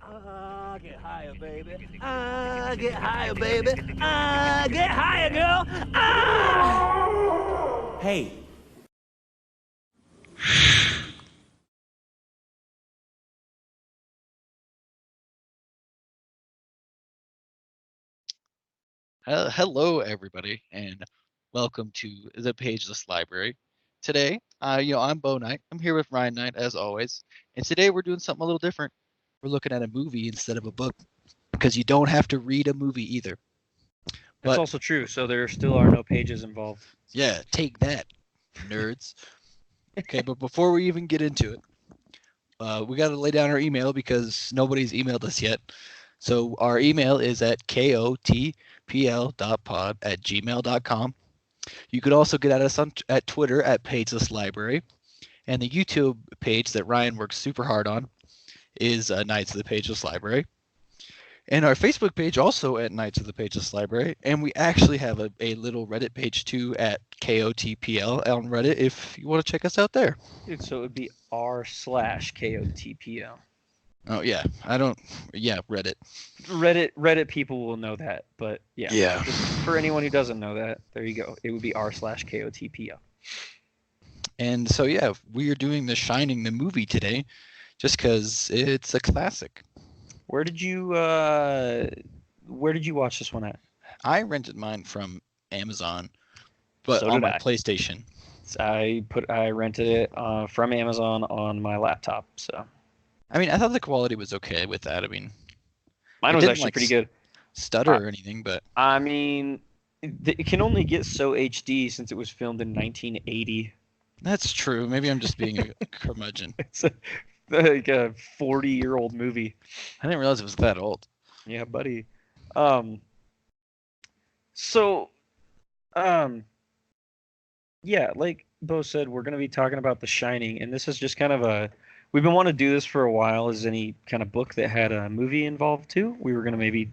Get higher, baby. Get higher, baby. Get higher, girl. Hey. Hello, everybody, and welcome to the Pageless Library. Today, I'm Bo Knight. I'm here with Ryan Knight, as always, and today we're doing something a little different. We're looking at a movie instead of a book, because you don't have to read a movie either. That's But also true. So there still are no pages involved. yeah, take that, nerds. Okay, but before we even get into it, we got to lay down our email because nobody's emailed us yet. So our email is at kotpl.pod@gmail.com. You could also get at us at Twitter at Pageless Library, and the YouTube page that Ryan works super hard on is Knights of the Pageless Library, and our Facebook page also at Knights of the Pageless Library, and we actually have a little Reddit page too at KOTPL on Reddit if you want to check us out there. Dude, so it would be r/KOTPL. Oh yeah, I don't. Yeah, Reddit. Reddit people will know that, but yeah. Yeah. Just for anyone who doesn't know that, there you go. It would be r/KOTPL. And so yeah, we are doing The Shining, the movie today, just because it's a classic. Where did you watch this one at? I rented mine from Amazon, but So on did my I. PlayStation. I rented it from Amazon on my laptop. So I mean, I thought the quality was okay with that. I mean, mine it was didn't actually like pretty good. stutter I, or anything, but I mean, it can only get so HD since it was filmed in 1980. that's true. Maybe I'm just being a curmudgeon. It's like a 40-year-old movie. I didn't realize it was that old. Yeah, buddy. Um, so, um, yeah, like Bo said, we're going to be talking about The Shining, and this is just kind of we've been wanting to do this for a while. Is any kind of book that had a movie involved too? We were going to maybe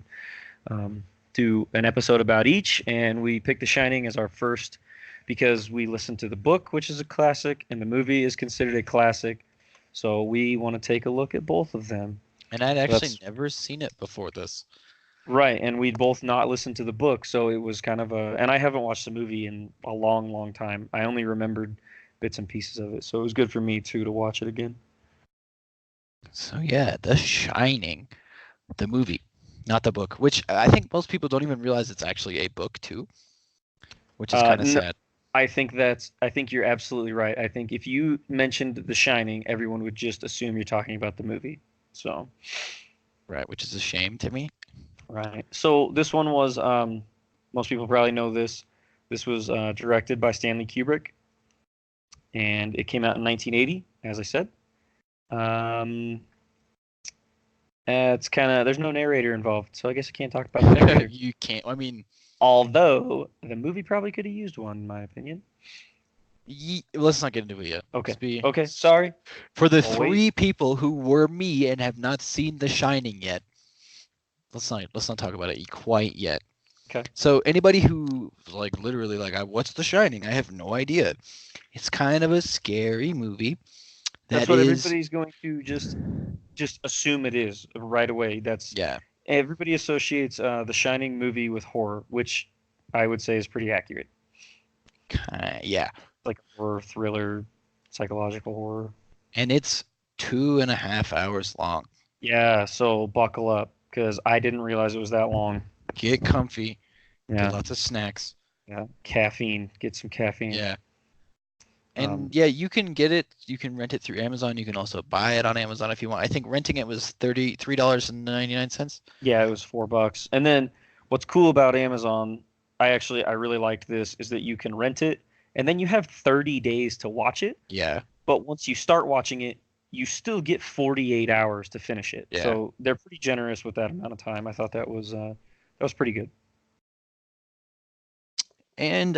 do an episode about each, and we picked The Shining as our first because we listened to the book, which is a classic, and the movie is considered a classic. So we want to take a look at both of them. And I'd So actually that's never seen it before this. right, and we'd both not listened to the book, so it was kind of and I haven't watched the movie in a long, long time. I only remembered bits and pieces of it, so it was good for me too to watch it again. So yeah, The Shining, the movie, not the book, which I think most people don't even realize it's actually a book too, which is kind of No, sad. I think you're absolutely right. I think if you mentioned The Shining, everyone would just assume you're talking about the movie. So, Right, which is a shame to me. right. So this one was most people probably know this. This was directed by Stanley Kubrick, and it came out in 1980, as I said. Um, it's kind of there's no narrator involved, so I guess I can't talk about the narrator. You can't. I mean, Although the movie probably could have used one, in my opinion. let's not get into it yet. Okay. Let's be Okay. Sorry. for the I'll wait. three people who were me and have not seen The Shining yet. Let's not talk about it quite yet. Okay. So anybody who like literally like, what's The Shining? I have no idea. It's kind of a scary movie. That's That what is, everybody's going to just assume it is right away. That's yeah, everybody associates the Shining movie with horror, which I would say is pretty accurate. yeah, Like horror, thriller, psychological horror. and it's 2.5 hours long. Yeah, so buckle up because I didn't realize it was that long. Get comfy. Get Yeah, lots of snacks. yeah. Caffeine. Get some caffeine. Yeah. Um, And yeah, you can get it. You can rent it through Amazon. You can also buy it on Amazon if you want. I think renting it was $33.99. yeah, it was $4. And then what's cool about Amazon, I really liked this, is that you can rent it and then you have 30 days to watch it. Yeah, But once you start watching it, you still get 48 hours to finish it. yeah. So they're pretty generous with that amount of time. I thought that was pretty good. And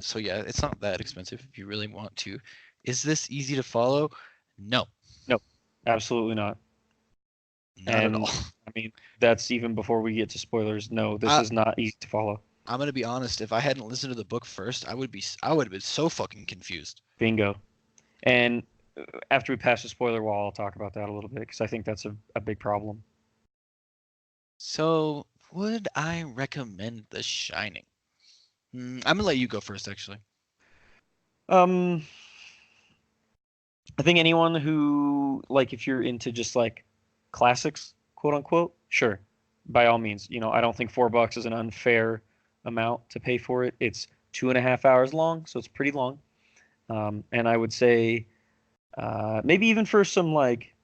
so yeah, it's not that expensive if you really want to. Is this easy to follow? No, No, absolutely not. not at And all. I mean, that's even before we get to spoilers. No, this I, is not easy to follow. I'm gonna be honest. If I hadn't listened to the book first, I would have been so fucking confused. Bingo. And after we pass the spoiler wall, I'll talk about that a little bit because I think that's a big problem. So, would I recommend The Shining? I'm gonna let you go first, actually. Um, I think anyone who like if you're into just like classics, quote unquote, sure, by all means. I don't think $4 is an unfair amount to pay for it. It's 2.5 hours long, so it's pretty long. And I would say maybe even for some like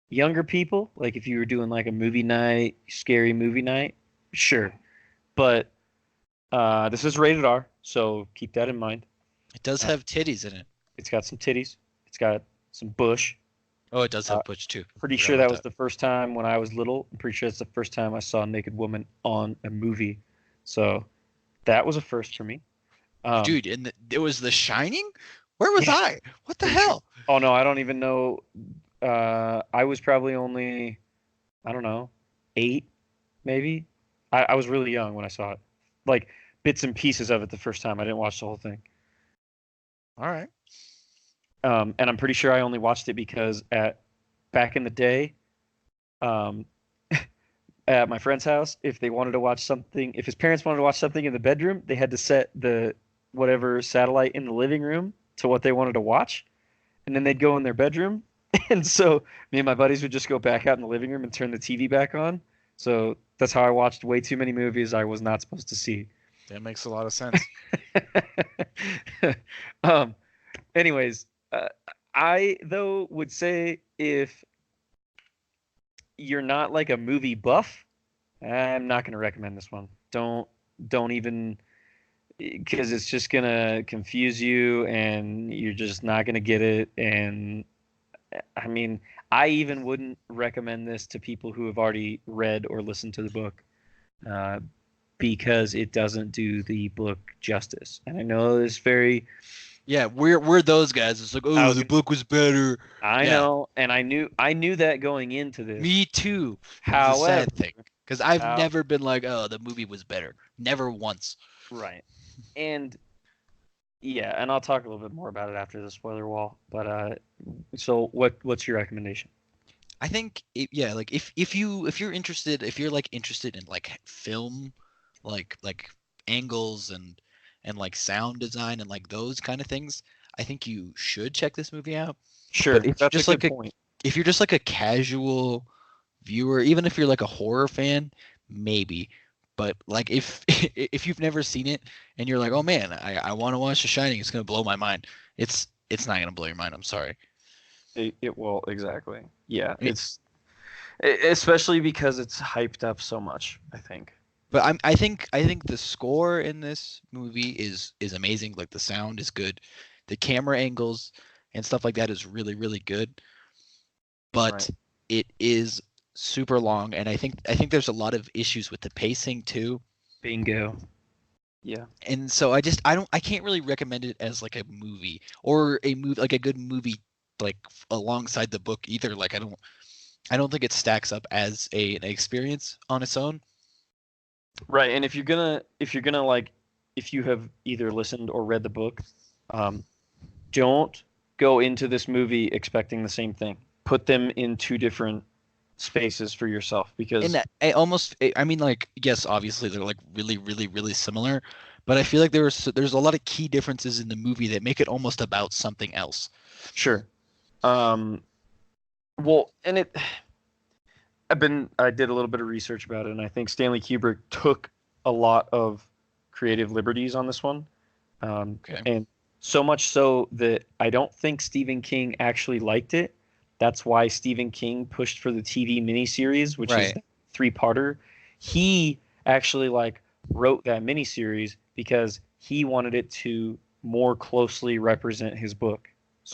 younger people, like if you were doing like a movie night, scary movie night, sure. But this is rated R, so keep that in mind. It does Uh, have titties in it. it's got some titties. It's got some bush. Oh, it does Uh, have Butch too. Pretty Forgot sure that about was the first time when I was little. I'm pretty sure it's the first time I saw a naked woman on a movie. So that was a first for me. Dude, and it was The Shining? Where was Yeah, I? What the pretty sure. hell? Oh no, I don't even know. I was probably only, I don't know, 8, maybe. I was really young when I saw it. Like bits and pieces of it the first time. I didn't watch the whole thing. All right. And I'm pretty sure I only watched it because back in the day, um, at my friend's house, if they wanted to watch something, if his parents wanted to watch something in the bedroom, they had to set the whatever satellite in the living room to what they wanted to watch, and then they'd go in their bedroom. And so me and my buddies would just go back out in the living room and turn the TV back on. So that's how I watched way too many movies I was not supposed to see. That makes a lot of sense. um, anyways, I though would say if you're not like a movie buff, I'm not going to recommend this one. Don't even, because it's just going to confuse you and you're just not going to get it. And I mean, I even wouldn't recommend this to people who have already read or listened to the book, uh, because it doesn't do the book justice. And I know it's very, Yeah, we're those guys. It's like, I oh, was the gonna, book was better. I Yeah, know, and I knew that going into this. me too. It's a However, sad thing because I've how, never been like, oh, the movie was better. Never once. right. And yeah, and I'll talk a little bit more about it after the spoiler wall. But so what's your recommendation? I think yeah, like if you're interested, if you're like interested in like film, like angles and like sound design and like those kind of things, I think you should check this movie out. Sure, But if you're that's a just good like a point. if you're just like a casual viewer, even if you're like a horror fan, maybe. But like if if you've never seen it and you're like, oh man, I want to watch The Shining, it's gonna blow my mind. It's not gonna blow your mind. I'm sorry. It will exactly. Yeah, I mean, especially because it's hyped up so much, I think. but I think the score in this movie is amazing. Like the sound is good, the camera angles and stuff like that is really really good. But Right. it is super long, and I think there's a lot of issues with the pacing too. Bingo. Yeah. And so I can't really recommend it as like a movie or a movie like a good movie like alongside the book either. Like I don't think it stacks up as an experience on its own. Right, and if you're gonna like, if you have either listened or read the book, um, don't go into this movie expecting the same thing. Put them in two different spaces for yourself And because I mean like yes, obviously they're like really really really similar, but I feel like there's a lot of key differences in the movie that make it almost about something else. sure. Um, well, and I did a little bit of research about it, and I think Stanley Kubrick took a lot of creative liberties on this one, Okay. and so much so that I don't think Stephen King actually liked it. That's why Stephen King pushed for the TV miniseries, which is Right. 3-parter. He actually like wrote that miniseries because he wanted it to more closely represent his book.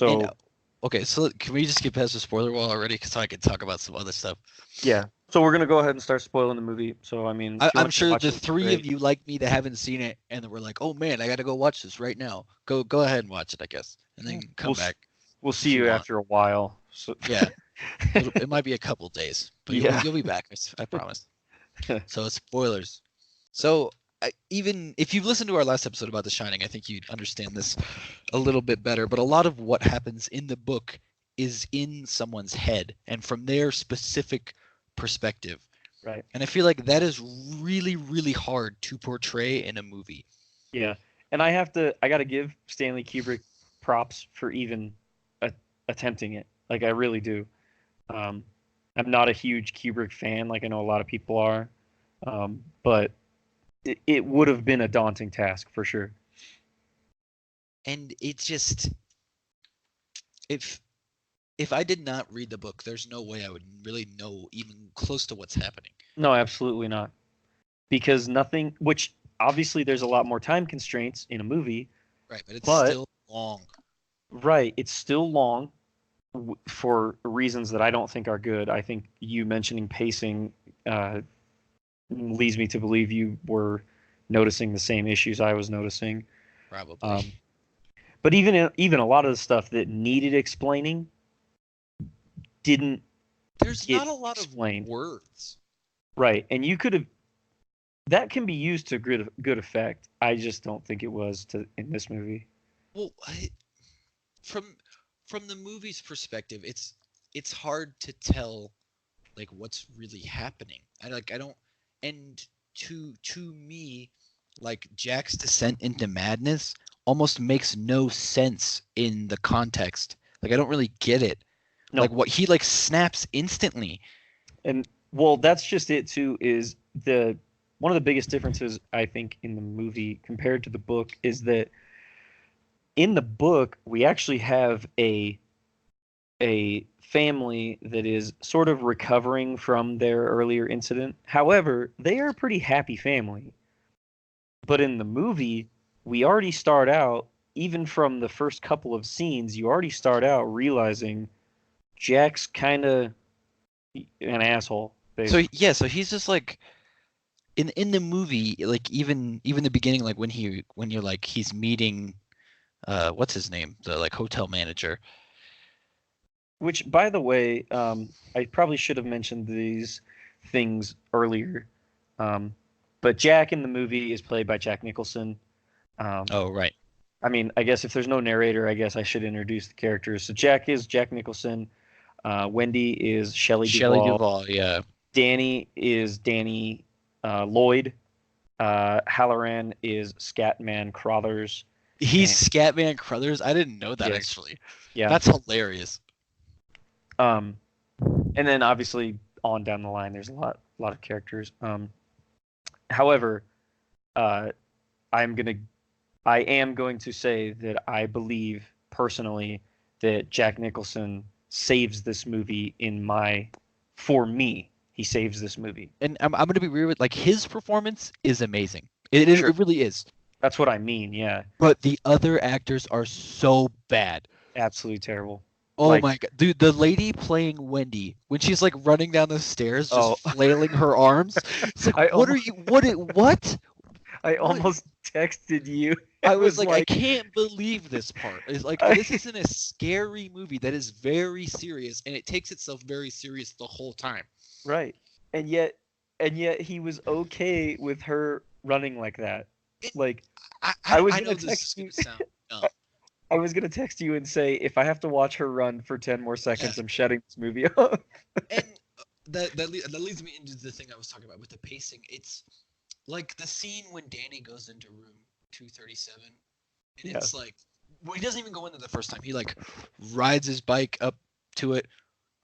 And So okay, so can we just get past the spoiler wall already? Because I could talk about some other stuff. yeah, so we're gonna go ahead and start spoiling the movie. So I mean, if you I'm want to sure watch the it, three of great. you like me that haven't seen it and we're like, oh man, I gotta go watch this right now. Go ahead and watch it, I guess, and then come We'll back we'll if see you you want. after a while. So Yeah, it might be a couple days, but yeah, you'll be back. I promise. So it's spoilers. So even if you've listened to our last episode about The Shining, I think you'd understand this a little bit better. But a lot of what happens in the book is in someone's head and from their specific perspective. Right. And I feel like that is really, really hard to portray in a movie. Yeah. And I got to give Stanley Kubrick props for even attempting it. Like I really do. Um, I'm not a huge Kubrick fan, like I know a lot of people are, but it would have been a daunting task for sure. And it's just if I did not read the book, there's no way I would really know even close to what's happening. No, absolutely not. Because nothing, which obviously there's a lot more time constraints in a movie, Right, but it's but still long. right, it's still long for reasons that I don't think are good. I think you mentioning pacing leads me to believe you were noticing the same issues I was noticing. Probably. But even a lot of the stuff that needed explaining didn't There's get not a lot explained. of words. Right, and you could have that can be used to good effect. I just don't think it was in this movie. Well, from the movie's perspective, it's hard to tell like what's really happening. I don't, and to me, like Jack's descent into madness almost makes no sense in the context. Like I don't really get it. No. Like what he like snaps instantly. And well, that's just it too. Is one of the biggest differences I think in the movie compared to the book is that in the book we actually have a family that is sort of recovering from their earlier incident. However, they are a pretty happy family. But in the movie, we already start out, even from the first couple of scenes, you already start out realizing Jack's kind of an asshole. Basically. So yeah, so he's just like in the movie, like even the beginning, like when you're like he's meeting what's his name, the like hotel manager. Which, by the way, I probably should have mentioned these things earlier. But Jack in the movie is played by Jack Nicholson. Oh right. I mean, I guess if there's no narrator, I guess I should introduce the characters. So Jack is Jack Nicholson. Wendy is Shelley Duvall. Yeah. Danny is Danny Lloyd. Halloran is Scatman Crothers. He's Scatman Crothers. I didn't know that actually. Yeah. That's hilarious. And then obviously on down the line, there's a lot of characters. However, I am going to say that I believe personally that Jack Nicholson saves this movie for me. He saves this movie. And I'm going to be real with like his performance is amazing. It really is. That's what I mean, yeah. But the other actors are so bad. Absolutely terrible. Oh my god, dude! The lady playing Wendy when she's like running down the stairs, just flailing her arms. It's like, what? I almost texted you. I was like, I can't believe this part. It's like this isn't a scary movie that is very serious, and it takes itself very serious the whole time. Right, and yet he was okay with her running like that. I was gonna text you. I was gonna text you and say if I have to watch her run for 10 more seconds, I'm shutting this movie off. And that leads me into the thing I was talking about with the pacing. It's like the scene when Danny goes into room 237, and it's like, well, he doesn't even go into the first time. He like rides his bike up to it,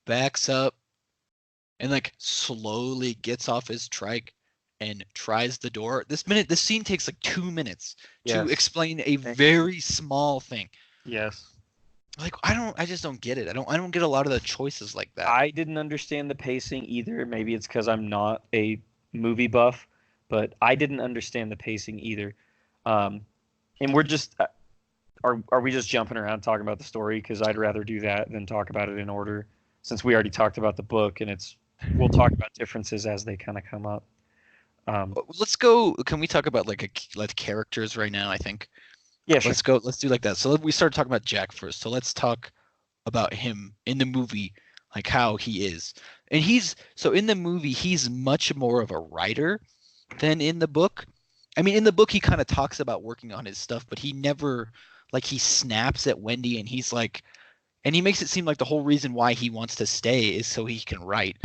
backs up, and like slowly gets off his trike and tries the door. This scene takes like 2 minutes to explain a very small thing. Yes. Like I just don't get it. I don't get a lot of the choices like that. I didn't understand the pacing either. Maybe it's because I'm not a movie buff, but I didn't understand the pacing either. And we're just are we just jumping around talking about the story? Because I'd rather do that than talk about it in order, since we already talked about the book, and we'll talk about differences as they kind of come up. Let's go. Can we talk about like characters right now? I think. Yeah, sure. Let's go. Let's do like that. So we started talking about Jack first. So let's talk about him in the movie, like how he is. And in the movie he's much more of a writer than in the book. I mean, in the book he kind of talks about working on his stuff, but he never he snaps at Wendy, and he's like, and he makes it seem like the whole reason why he wants to stay is so he can write.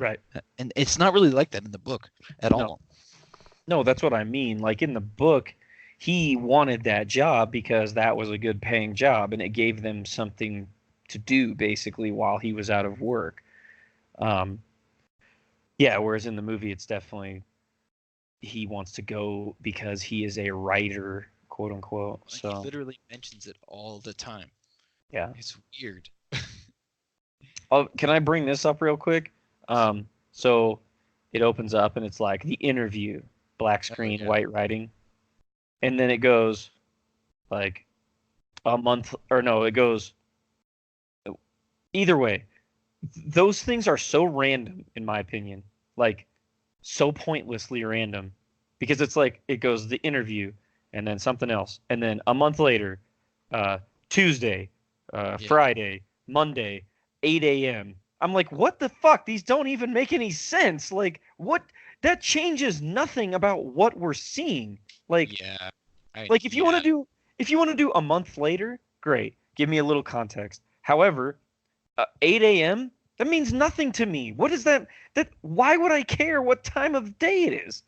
Right. And it's not really like that in the book at No. all. No, that's what I mean. Like in the book, he wanted that job because that was a good paying job and it gave them something to do basically while he was out of work. Um, yeah, whereas in the movie, it's definitely he wants to go because he is a writer, quote unquote. Like, So he literally mentions it all the time. yeah. It's weird. Oh, can I bring this up real quick? So it opens up and it's like the interview, black screen, yeah. white writing, and then it goes like a month or no, it goes either way. Those things are so random, in my opinion, like so pointlessly random, because it's like it goes the interview and then something else, and then a month later, Tuesday, Friday, Monday, 8 a.m. I'm like, what the fuck? These don't even make any sense. Like, what? That changes nothing about what we're seeing. Like, Yeah. like if you want to do a month later, great. Give me a little context. However, 8 a.m. that means nothing to me. What is that? Why would I care what time of day it is?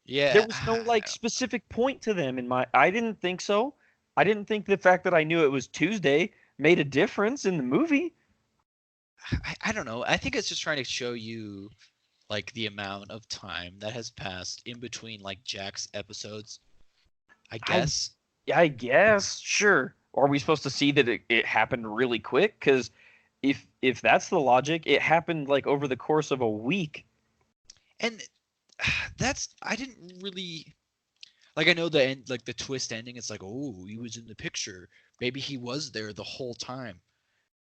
Yeah. There was no like specific point to them in my. I didn't think so. I didn't think the fact that I knew it was Tuesday made a difference in the movie. I don't know. I think it's just trying to show you like the amount of time that has passed in between like Jack's episodes. I guess. I guess, sure. Are we supposed to see that it happened really quick? Because if that's the logic, it happened like over the course of a week. And I didn't really like. I know the end, like the twist ending. It's like, oh, he was in the picture. Maybe he was there the whole time.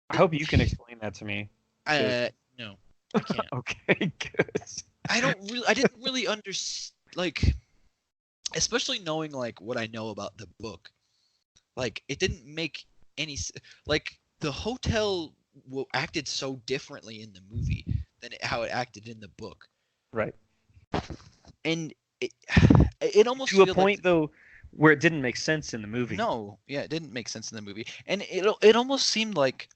I hope you can explain that to me. No, I can't. Okay, good. I didn't really understand, like, especially knowing like what I know about the book. Like, it didn't make any like the hotel acted so differently in the movie than how it acted in the book. Right. And it almost to a point though where it didn't make sense in the movie. No, yeah, it didn't make sense in the movie, and it almost seemed like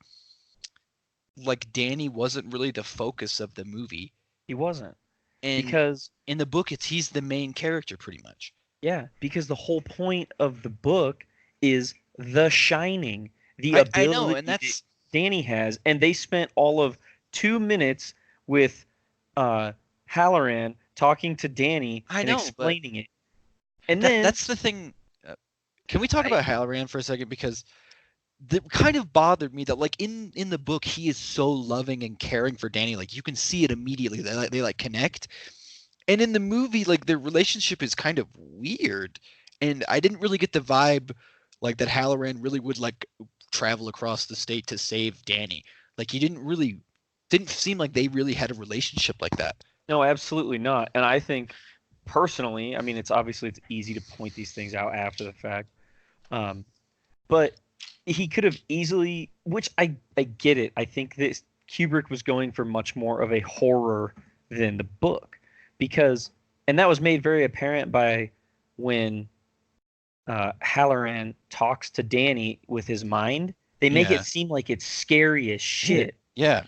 Danny wasn't really the focus of the movie. He wasn't, and because in the book he's the main character pretty much. Yeah, because the whole point of the book is The Shining, the ability I know, and that's Danny has, and they spent all of 2 minutes with Halloran talking to Danny and explaining it. And then that's the thing. Can we talk about Halloran for a second? Because it kind of bothered me that like in the book he is so loving and caring for Danny. Like you can see it immediately. They like connect. And in the movie, like their relationship is kind of weird. And I didn't really get the vibe like that Halloran really would like travel across the state to save Danny. Like he didn't seem like they really had a relationship like that. No, absolutely not. And I think personally, I mean, it's easy to point these things out after the fact. But he could have easily, which I get it. I think that Kubrick was going for much more of a horror than the book, and that was made very apparent by when Halloran talks to Danny with his mind. They make it seem like it's scary as shit. Yeah.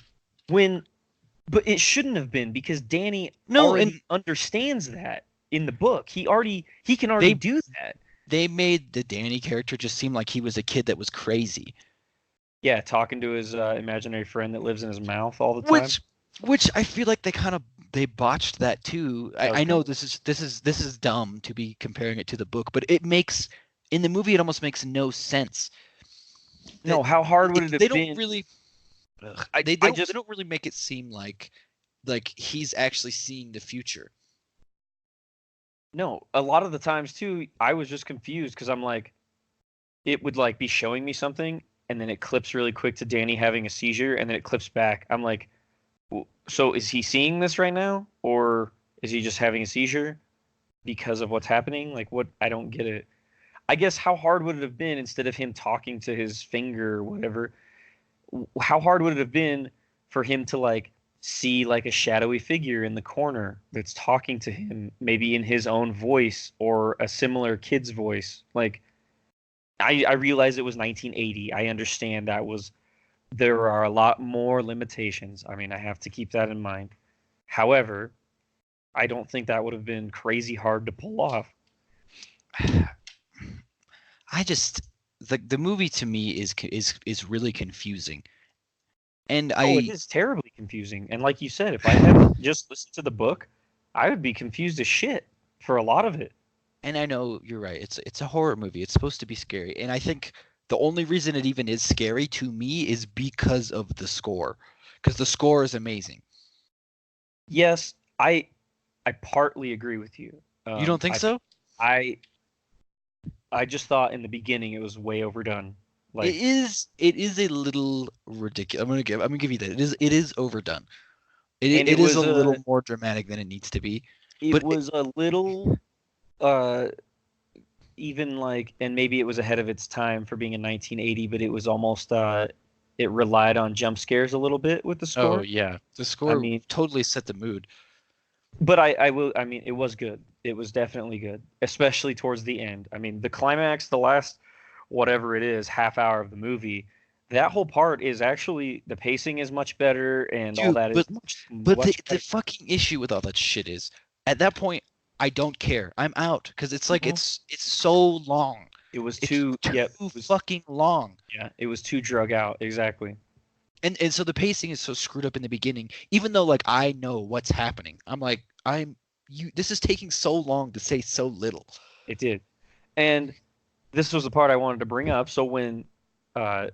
But it shouldn't have been, because Danny already understands that in the book. He can already do that. They made the Danny character just seem like he was a kid that was crazy. Yeah, talking to his imaginary friend that lives in his mouth all the time. Which I feel like they botched that too. I know this is dumb to be comparing it to the book, but it makes in the movie it almost makes no sense. No, how hard would it have been? They don't really. They don't really make it seem like he's actually seeing the future. No, a lot of the times too, I was just confused because I'm like, it would like be showing me something, and then it clips really quick to Danny having a seizure, and then it clips back. I'm like, so is he seeing this right now, or is he just having a seizure because of what's happening? Like, what? I don't get it. I guess how hard would it have been, instead of him talking to his finger or whatever, how hard would it have been for him to like see like a shadowy figure in the corner that's talking to him, maybe in his own voice or a similar kid's voice? Like, I realize it was 1980. I understand that was there are a lot more limitations. I mean, I have to keep that in mind. However, I don't think that would have been crazy hard to pull off. I just the movie to me is really confusing, and Oh, it I is terribly confusing. And like you said, if I hadn't just listened to the book, I would be confused as shit for a lot of it. and I know you're right. It's a horror movie. It's supposed to be scary, and I think the only reason it even is scary to me is because of the score, because the score is amazing. Yes, I partly agree with you. You don't think so? I I just thought in the beginning it was way overdone. It Like, is a little ridiculous. I'm gonna give you that. It is overdone. and It is a little more dramatic than it needs to be. it But was a little uh even like, and maybe it was ahead of its time for being in 1980, but it was almost it relied on jump scares a little bit with the oh score. yeah, the I score mean, totally set the mood. but I mean, it was good. It was definitely good, especially towards the end. I mean, the climax, the last whatever it is, half hour of the movie, that whole part is actually, the pacing is much better and all Dude, that is but much the better. fucking issue with all that shit is at that point I don't care. I'm out because it's like Mhm. it's so long. It was It's too, too yep, it was, fucking long. yeah, it was too drug out. Exactly. And so the pacing is so screwed up in the beginning, even though like I know what's happening. I'm like, this is taking so long to say so little. It did. And this was the part I wanted to bring up. So when uh,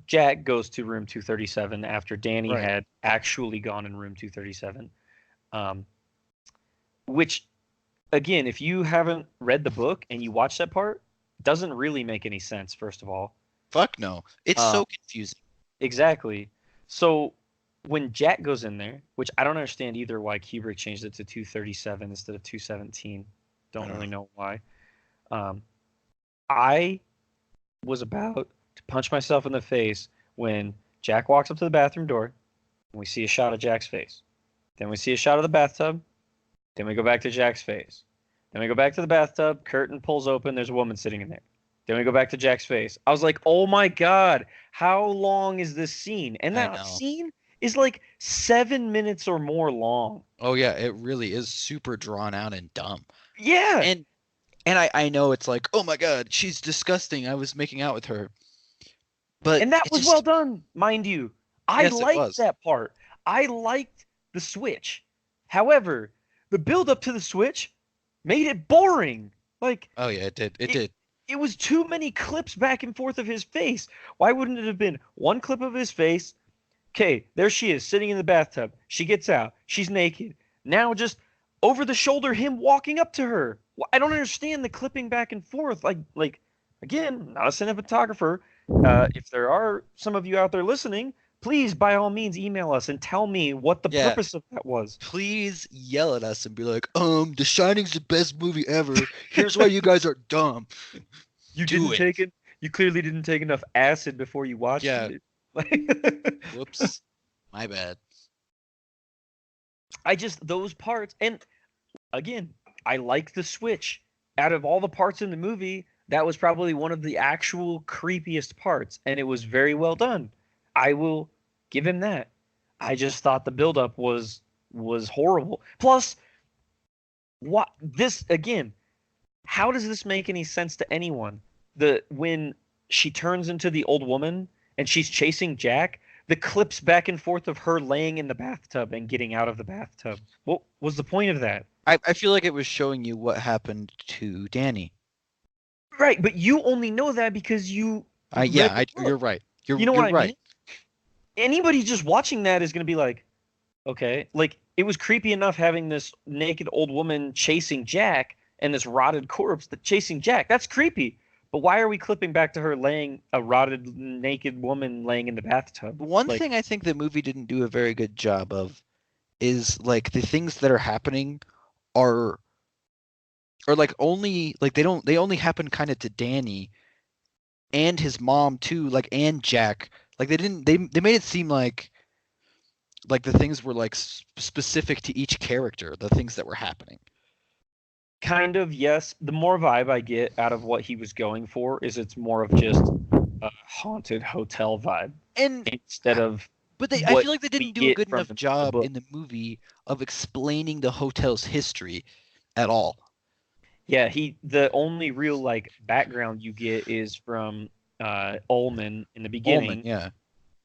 Jack goes to room 237 after Danny Right. had actually gone in room 237, um, which, again, if you haven't read the book and you watch that part, doesn't really make any sense, first of all. Fuck no. It's Uh, so confusing. exactly. So when Jack goes in there, which I don't understand either why Kubrick changed it to 237 instead of 217. Don't really know why. Um, I was about to punch myself in the face when Jack walks up to the bathroom door and we see a shot of Jack's face. Then we see a shot of the bathtub. Then we go back to Jack's face. Then we go back to the bathtub. Curtain pulls open. There's a woman sitting in there. Then we go back to Jack's face. I was like, oh my God, how long is this scene? And I that know. scene is like 7 minutes or more long. Oh yeah, it really is super drawn out and dumb. Yeah. And I know it's like, oh my god, she's disgusting. I was making out with her. But And that it was just, well done, mind you. I yes, it liked was. that part. I liked the switch. However, the build up to the switch made it boring. Like, Oh yeah, it did. It did. it was too many clips back and forth of his face. Why wouldn't it have been one clip of his face? Okay, there she is sitting in the bathtub. She gets out. She's naked. Now just over the shoulder, him walking up to her. I don't understand the clipping back and forth. Like again, not a cinematographer. If there are some of you out there listening, please by all means email us and tell me what the Yeah. purpose of that was. Please yell at us and be like, The Shining's the best movie ever. Here's why you guys are dumb. You Do didn't it. take it. You clearly didn't take enough acid before you watched Yeah. it. Whoops. My bad. I just, those parts, and again, I like the switch. Out of all the parts in the movie, that was probably one of the actual creepiest parts, and it was very well done. I will give him that. I just thought the buildup was horrible. Plus, what this again? How does this make any sense to anyone? When she turns into the old woman and she's chasing Jack, the clips back and forth of her laying in the bathtub and getting out of the bathtub. What was the point of that? I feel like it was showing you what happened to Danny. Right, but you only know that because you read Yeah, the book. you're right. You know You're what I right. mean? Anybody just watching that is going to be like, okay, like it was creepy enough having this naked old woman chasing Jack and this rotted corpse that chasing Jack. That's creepy. But why are we clipping back to her laying, a rotted naked woman laying in the bathtub? One Like, thing I think the movie didn't do a very good job of is like the things that are happening are like only like they only happen kind of to Danny and his mom too, like, and Jack. Like they made it seem like the things were like specific to each character, the things that were happening. kind of, yes. The more vibe I get out of what he was going for is it's more of just a haunted hotel vibe And instead of but I what feel like they we didn't do a get good from enough the job book. in the movie of explaining the hotel's history at all. Yeah, the only real like background you get is from Ullman in the Ullman, beginning yeah.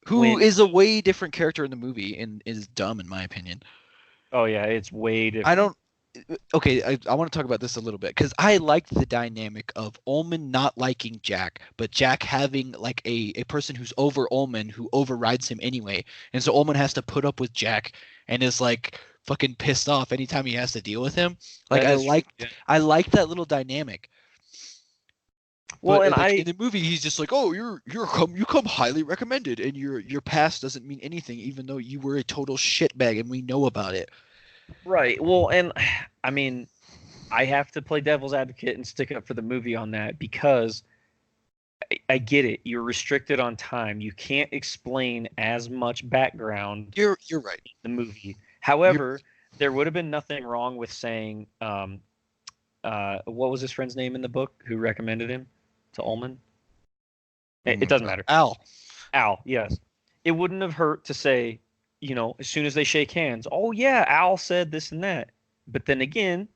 Who when is a way different character in the movie and is dumb in my opinion. oh yeah, it's way I different. don't. Okay, I want to talk about this a little bit because I liked the dynamic of Ullman not liking Jack, but Jack having like a person who's over Ullman who overrides him anyway, and so Ullman has to put up with Jack and is like fucking pissed off anytime he has to deal with him. Like That is true. Yeah. I liked that little dynamic. Well, But and like in the movie, he's just like, "Oh, you come highly recommended, and your past doesn't mean anything, even though you were a total shitbag, and we know about it." right. Well, and I mean, I have to play devil's advocate and stick up for the movie on that because I get it. You're restricted on time. You can't explain as much background You're right. in the movie. You're However, there would have been nothing wrong with saying, what was his friend's name in the book who recommended him to Ullman? It doesn't matter. Al. Al, yes. It wouldn't have hurt to say, as soon as they shake hands, oh yeah, Al said this and that. But then again,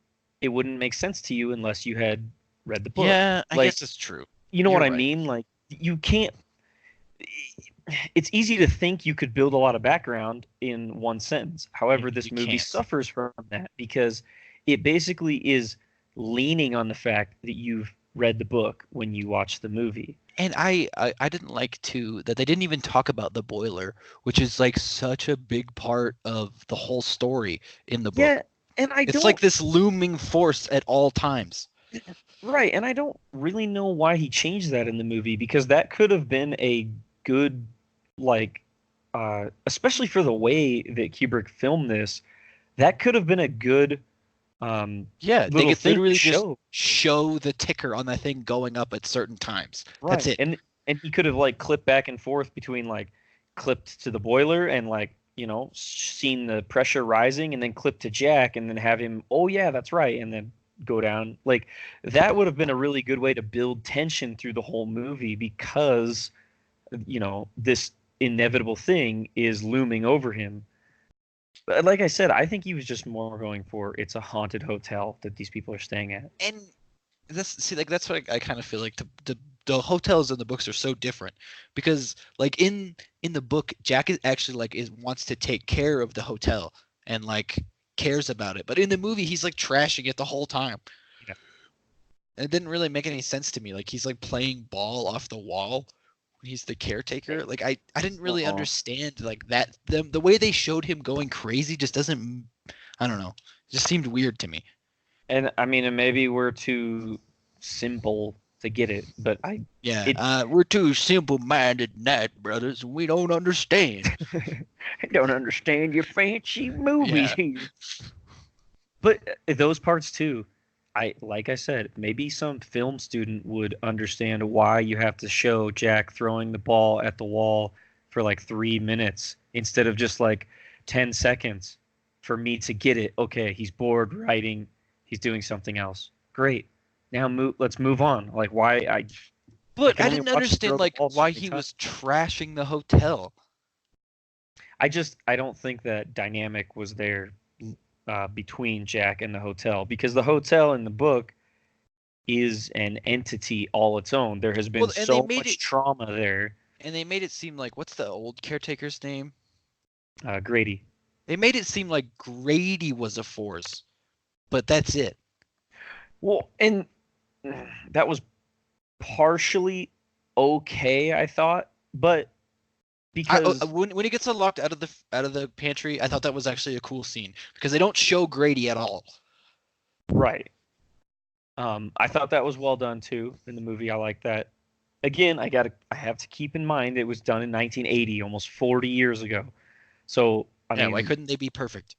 it wouldn't make sense to you unless you had read the book. Yeah, I Like, guess it's true. you know what You're I right. mean? Like, you can't. It's easy to think you could build a lot of background in one sentence. However, You this movie can't. suffers from that because it basically is leaning on the fact that you've read the book when you watch the movie. And I didn't like too that they didn't even talk about the boiler, which is like such a big part of the whole story in the book. Yeah, and I It's don't like this looming force at all times. right, and I don't really know why he changed that in the movie because that could have been a good like especially for the way that Kubrick filmed this, that could have been a good Yeah, they little could thing literally to just show. show the ticker on that thing going up at certain times. That's Right. it. And he could have like clipped back and forth between like clipped to the boiler and like, seen the pressure rising and then clipped to Jack and then have him, oh yeah, that's right, and then go down. Like that would have been a really good way to build tension through the whole movie because, this inevitable thing is looming over him. But like I said, I think he was just more going for it's a haunted hotel that these people are staying at. And that's what I kind of feel like the hotels in the books are so different because like in the book Jack is actually like wants to take care of the hotel and like cares about it, but in the movie he's like trashing it the whole time. Yeah. And it didn't really make any sense to me. Like he's like playing ball off the wall when he's the caretaker. Like I didn't really understand like that the way they showed him going crazy just doesn't, I don't know, it just seemed weird to me. And I mean, and maybe we're too simple to get it, but We're too simple-minded night brothers. We don't understand. I don't understand your fancy movies here. But those parts too, like I said, maybe some film student would understand why you have to show Jack throwing the ball at the wall for like 3 minutes instead of just like 10 seconds for me to get it. Okay, he's bored writing, he's doing something else. Great. Now let's move on. Like why But can I only didn't watch him understand throw the like ball so why many he times. was trashing the hotel. I don't think that dynamic was there between Jack and the hotel because the hotel in the book is an entity all its own. There has been so much trauma there. And they made it seem like, what's the old caretaker's name? Grady. They made it seem like Grady was a force, but that's it. Well, and that was partially okay, I thought, but because when he gets unlocked out of the pantry, I thought that was actually a cool scene because they don't show Grady at all. right. I thought that was well done too in the movie. I like that. Again, I have to keep in mind it was done in 1980, almost 40 years ago. So I mean, why couldn't they be perfect?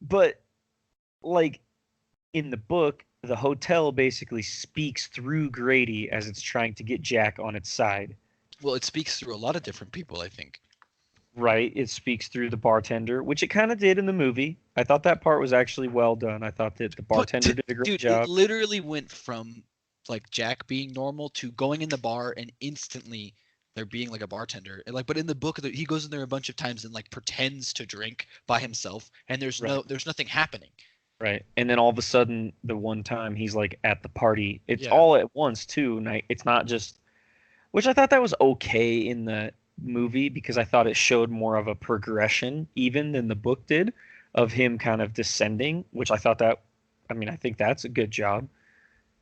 But like in the book, the hotel basically speaks through Grady as it's trying to get Jack on its side. Well, it speaks through a lot of different people, I think. Right, it speaks through the bartender, which it kind of did in the movie. I thought that part was actually well done. I thought that the bartender did a great Dude, it job. literally went from like Jack being normal to going in the bar and instantly there being like a bartender. And, like, but in the book, he goes in there a bunch of times and like pretends to drink by himself, and Right. there's nothing happening. Right. And then all of a sudden, the one time he's like at the party, it's Yeah. all at once too. And it's not just, which I thought that was okay in the movie because I thought it showed more of a progression even than the book did of him kind of descending, which I thought that, I mean, I think that's a good job.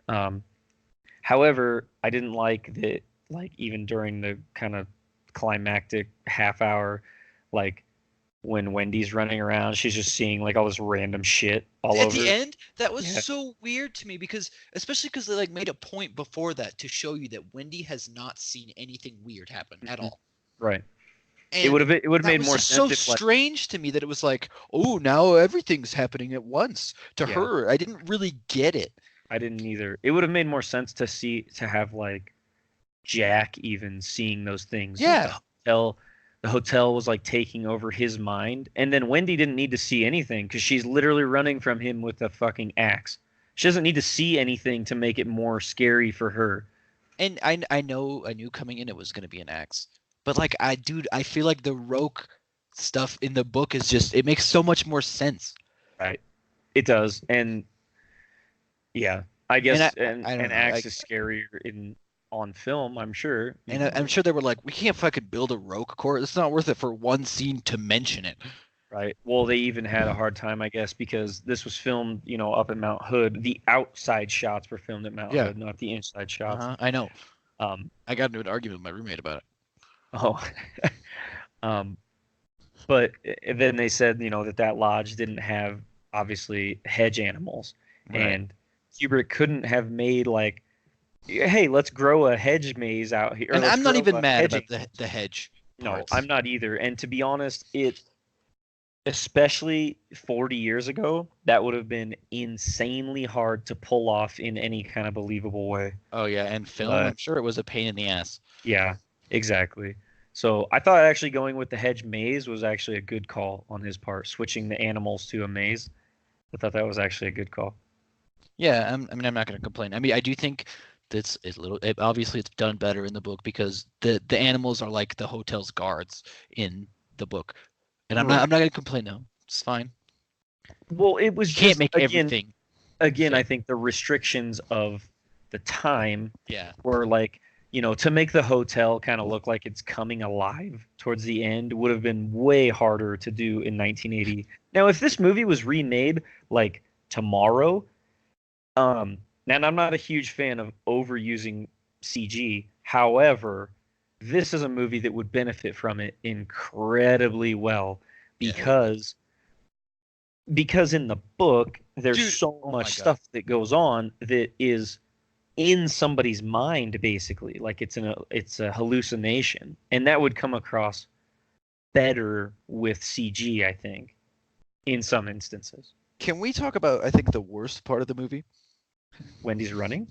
Um, However, I didn't like that, like, even during the kind of climactic half hour, like, when Wendy's running around, she's just seeing like all this random shit all At the over. end, that was Yeah. so weird to me because, especially because they like made a point before that to show you that Wendy has not seen anything weird happen at Mhm. all. Right. It And would have that made was more just sense so if, like, strange to me that it was like, oh, now everything's happening at once to yeah, her. I didn't really get it. I didn't either. It would have made more sense to have like Jack even seeing those things. Like Yeah. the hotel was like taking over his mind, and then Wendy didn't need to see anything because she's literally running from him with a fucking axe. She doesn't need to see anything to make it more scary for her. And I knew coming in it was gonna be an axe. But like I feel like the Roke stuff in the book is just it makes so much more sense. Right. It does, and yeah, I And guess I don't an know. axe is scarier in on film. I'm sure. And I'm sure they were like, we can't fucking build a Roke court. It's not worth it for one scene to mention it. Right. Well, they even had a hard time, I guess, because this was filmed, up at Mount Hood. The outside shots were filmed at Mount Yeah. Hood, not the inside shots. I know. Um, I got into an argument with my roommate about it. oh, um, but then they said, that lodge didn't have obviously hedge animals, Right. and Kubrick couldn't have made like, hey, let's grow a hedge maze out here. Or And let's I'm not grow even a mad hedging. about the hedge No, parts. I'm not either. And to be honest, especially 40 years ago, that would have been insanely hard to pull off in any kind of believable way. Oh yeah, and film, I'm sure it was a pain in the ass. Yeah, exactly. So I thought actually going with the hedge maze was actually a good call on his part, switching the animals to a maze. I thought that was actually a good call. Yeah, I'm not going to complain. I mean, I do think obviously it's done better in the book because the animals are like the hotel's guards in the book. And I'm not going to complain now. It's fine. Well, it was You can't just make everything. Again, fit. I think the restrictions of the time Yeah. were like, to make the hotel kind of look like it's coming alive towards the end would have been way harder to do in 1980. Now, if this movie was remade like tomorrow, and I'm not a huge fan of overusing CG. However, this is a movie that would benefit from it incredibly well because in the book there's so much stuff that goes on that is in somebody's mind basically, like it's a hallucination, and that would come across better with CG, I think, in some instances. Can we talk about, I think, the worst part of the movie? Wendy's running?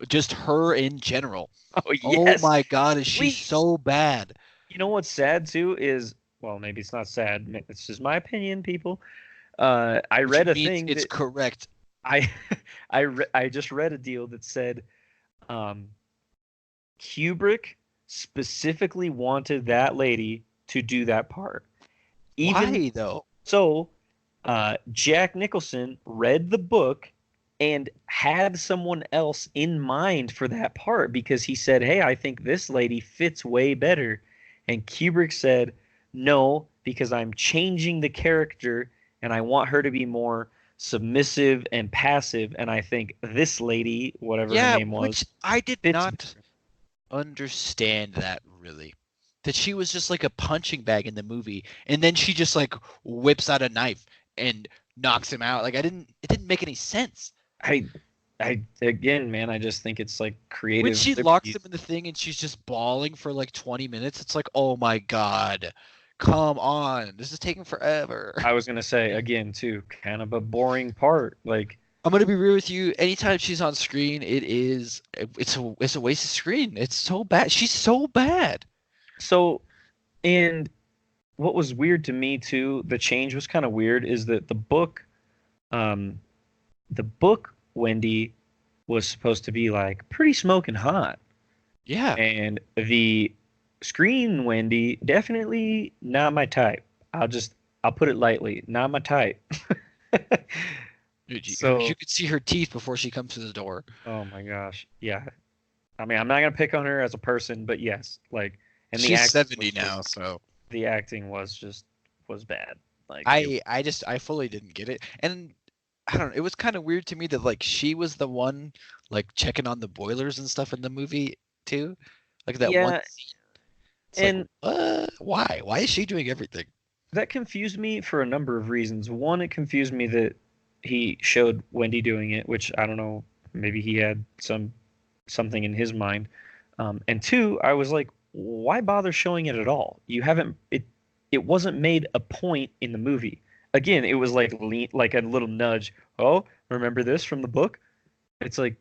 Just her in general. Oh, yes. Oh my God, is she Please. so bad? You know what's sad too is, well, maybe it's not sad. It's just my opinion, people. I read a thing. It's correct. I just read a deal that said, Kubrick specifically wanted that lady to do that part. Why though? So, Jack Nicholson read the book and had someone else in mind for that part because he said, "Hey, I think this lady fits way better." And Kubrick said, "No, because I'm changing the character and I want her to be more submissive and passive, and I think this lady, whatever her name was." Which I did fits not better." understand that really. That she was just like a punching bag in the movie, and then she just like whips out a knife and knocks him out. Like it didn't make any sense. I again, man, I just think it's like creative. When she locks him in the thing and she's just bawling for like 20 minutes, it's like, oh my God, come on, this is taking forever. I was gonna say again too, kind of a boring part. Like, I'm gonna be real with you. Anytime she's on screen, it's a waste of screen. It's so bad. She's so bad. so, and what was weird to me too, the change was kind of weird, is that um, the book Wendy was supposed to be like pretty smoking hot, Yeah. and the screen Wendy definitely not my type. I'll put it lightly, not my type. Dude, you So, could see her teeth before she comes through the door. oh my gosh, yeah. I mean, I'm not gonna pick on her as a person, but yes, like, and the She's acting 70 was now, just so the acting was just was bad. Like it, I fully didn't get it. And I don't know, it was kind of weird to me that like she was the one like checking on the boilers and stuff in the movie too. Like that one yeah, scene. It's like, and what? Why? Why is she doing everything? that confused me for a number of reasons. One, it confused me that he showed Wendy doing it, which I don't know, maybe he had something in his mind. And two, I was like, why bother showing it at all? You haven't it wasn't made a point in the movie. Again, it was like like a little nudge. Oh, remember this from the book? It's like,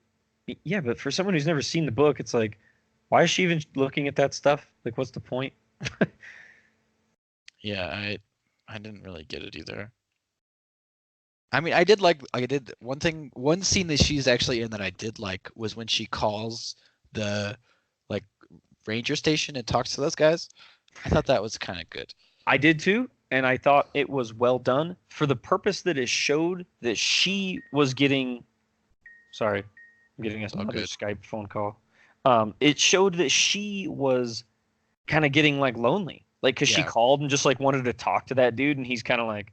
yeah, but for someone who's never seen the book, it's like, why is she even looking at that stuff? Like, what's the point? Yeah, I didn't really get it either. I mean, I did one scene that she's actually in that I did like was when she calls the like ranger station and talks to those guys. I thought that was kind of good. I did too, and I thought it was well done for the purpose that it showed that she was getting. Sorry, I'm getting All another good. Skype phone call. It showed that she was kind of getting like lonely, like because she Yeah. called and just like wanted to talk to that dude, and he's kind of like,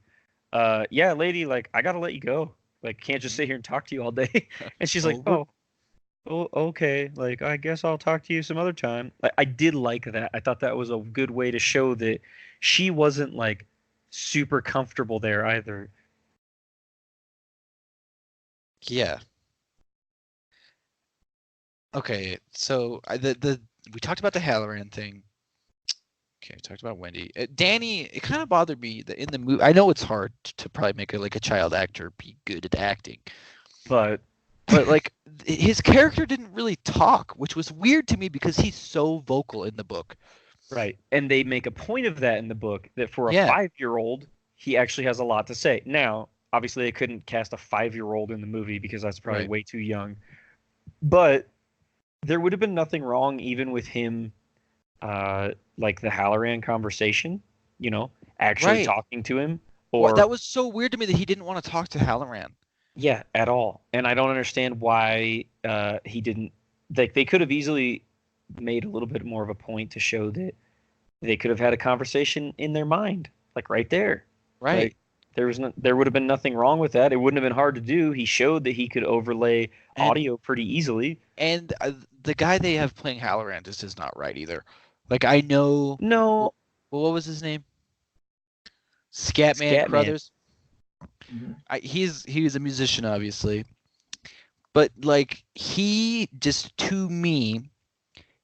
yeah, lady, like I gotta let you go. Like, can't just sit here and talk to you all day. And she's like, Over. oh, okay. Like, I guess I'll talk to you some other time. Like, I did like that. I thought that was a good way to show that she wasn't like super comfortable there either. Yeah. Okay. So the we talked about the Halloran thing. Okay, we talked about Wendy. Danny, it kind of bothered me that in the movie. I know it's hard to probably make like a child actor be good at acting, But but like his character didn't really talk, which was weird to me because he's so vocal in the book. right, and they make a point of that in the book that for a Yeah. 5-year-old, he actually has a lot to say. Now, obviously, they couldn't cast a 5-year-old in the movie because that's probably Right. way too young. But there would have been nothing wrong even with him, like the Halloran conversation, actually Right. talking to him, What or that was so weird to me that he didn't want to talk to Halloran. yeah, at all. And I don't understand why he didn't. Like they could have easily made a little bit more of a point to show that they could have had a conversation in their mind, like right there. Right. Like there would have been nothing wrong with that. It wouldn't have been hard to do. He showed that he could overlay And audio pretty easily. and the guy they have playing Halloran just is not right either. Like I know. No, Well, what was his name? Scatman Scatman. Crothers. He's a musician, obviously, but like he just to me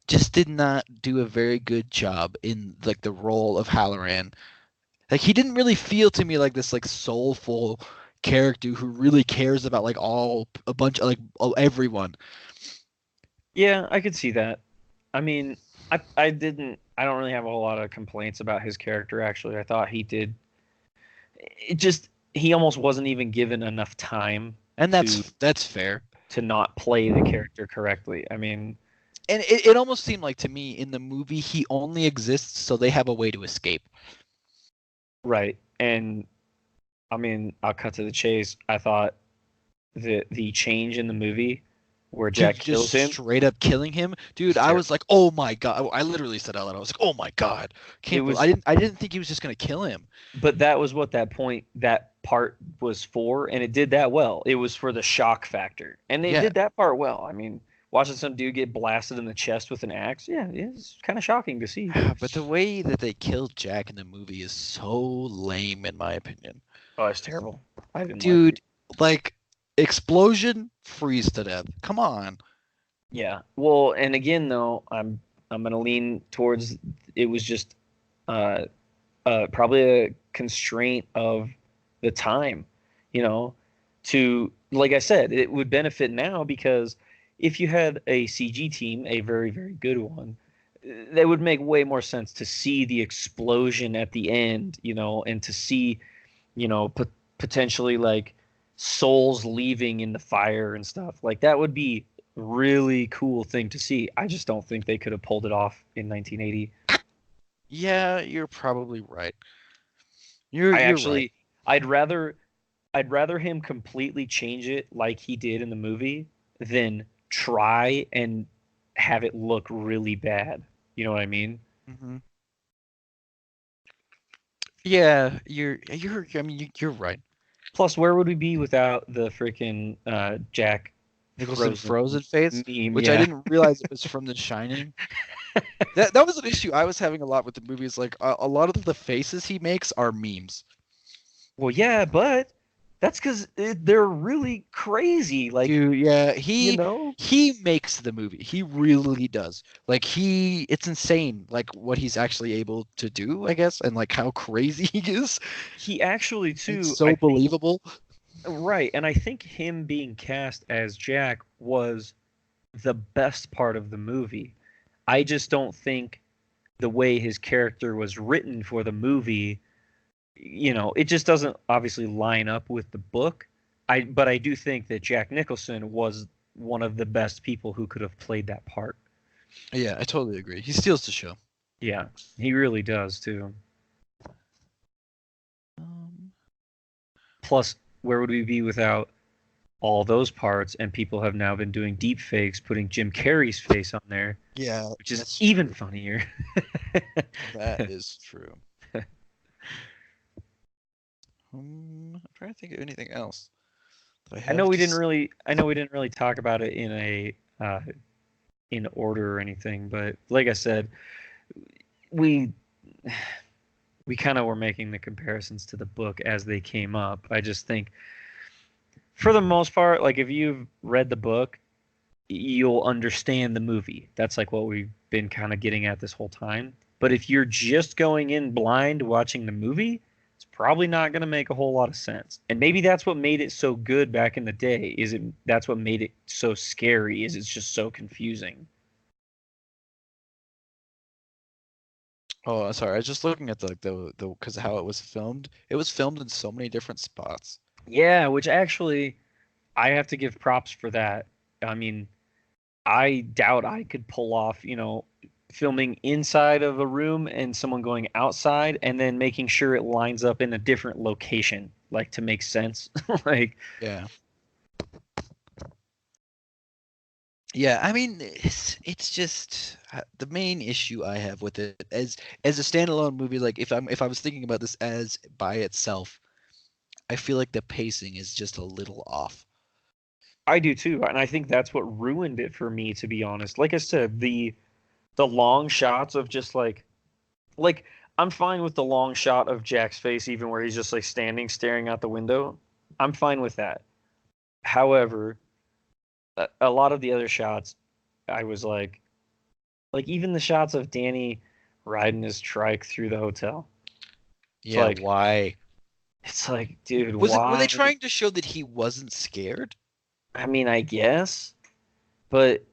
just did not do a very good job in like the role of Halloran. Like he didn't really feel to me like this like soulful character who really cares about like a bunch of like everyone. Yeah, I could see that. I mean, I don't really have a whole lot of complaints about his character actually. I thought he did it just he almost wasn't even given enough time And to that's fair. not play the character correctly. I mean, And it almost seemed like to me in the movie he only exists so they have a way to escape. right. And I mean, I'll cut to the chase. I thought the change in the movie where To Jack just kills him straight up killing him, dude. was I was terrible. like, oh my god. I literally said out loud, I was like, oh my god. It Can't believe was, I didn't think he was just gonna kill him. but that was what that part was for, and it did that well. It was for the shock factor, and they Yeah. did that part well. I mean, watching some dude get blasted in the chest with an axe, yeah, it's kind of shocking to see. But the way that they killed Jack in the movie is so lame in my opinion. Oh, it's terrible. I didn't like it. Dude, like explosion, freeze to death. Come on. Yeah. Well, and again though, I'm gonna lean towards it was just uh probably a constraint of the time, you know, to like I said, it would benefit now because if you had a CG team, a very, very good one, that would make way more sense to see the explosion at the end, and to see, potentially like souls leaving in the fire and stuff. Like that would be really cool thing to see. I just don't think they could have pulled it off in 1980. Yeah, you're probably right. I You're right. actually, I'd rather him completely change it like he did in the movie than try and have it look really bad. You know what I mean? Hmm. Yeah, I mean, you're right. Plus, where would we be without the freaking Jack Nicholson Frozen frozen face, meme? which I Yeah. didn't realize it was from The Shining. That was an issue I was having a lot with the movie. Is like a lot of the faces he makes are memes. Well, yeah, but that's because they're really crazy. Like, Dude, yeah, you know? he makes the movie. He really does. Like it's insane. Like what he's actually able to do, I guess, and like how crazy he is. He actually, It's too, I so think, believable. right. And I think him being cast as Jack was the best part of the movie. I just don't think the way his character was written for the movie, it just doesn't obviously line up with the book. But I do think that Jack Nicholson was one of the best people who could have played that part. Yeah, I totally agree. He steals the show. Yeah, he really does too. Um, Plus, where would we be without all those parts? And people have now been doing deep fakes, putting Jim Carrey's face on there, yeah, which is that's even true. funnier. That is true. I'm trying to think of anything else that I I know have we to. didn't really talk about it in order or anything, but like I said, we we kind of were making the comparisons to the book as they came up. I just think for the most part, like if you've read the book, you'll understand the movie. That's like what we've been kind of getting at this whole time. But if you're just going in blind watching the movie, it's probably not going to make a whole lot of sense. And maybe that's what made it so good back in the day. That's what made it so scary, is it's just so confusing. Oh, sorry. I was just looking at the because of how it was filmed. It was filmed in so many different spots. Yeah, which actually I have to give props for that. I mean, I doubt I could pull off, filming inside of a room and someone going outside and then making sure it lines up in a different location, like to make sense. Like, Yeah. Yeah, I mean, it's just the main issue I have with it as a standalone movie. Like if I was thinking about this as by itself, I feel like the pacing is just a little off. I do too, and I think that's what ruined it for me, to be honest. Like I said, the long shots of just like I'm fine with the long shot of Jack's face, even where he's just like standing staring out the window. I'm fine with that. However, a lot of the other shots, I was like even the shots of Danny riding his trike through the hotel. It's Yeah, like why? it's like, dude, Were they why? trying to show that he wasn't scared? I mean, I guess, but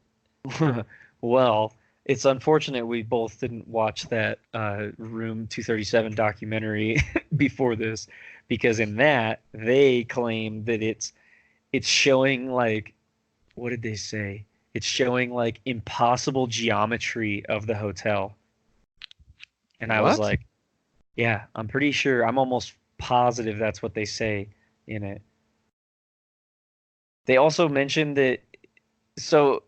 well, it's unfortunate we both didn't watch that Room 237 documentary before this, because in that they claim that it's showing like, what did they say? It's showing like impossible geometry of the hotel. And I was What? like, yeah, I'm pretty sure. I'm almost positive that's what they say in it. They also mentioned that. So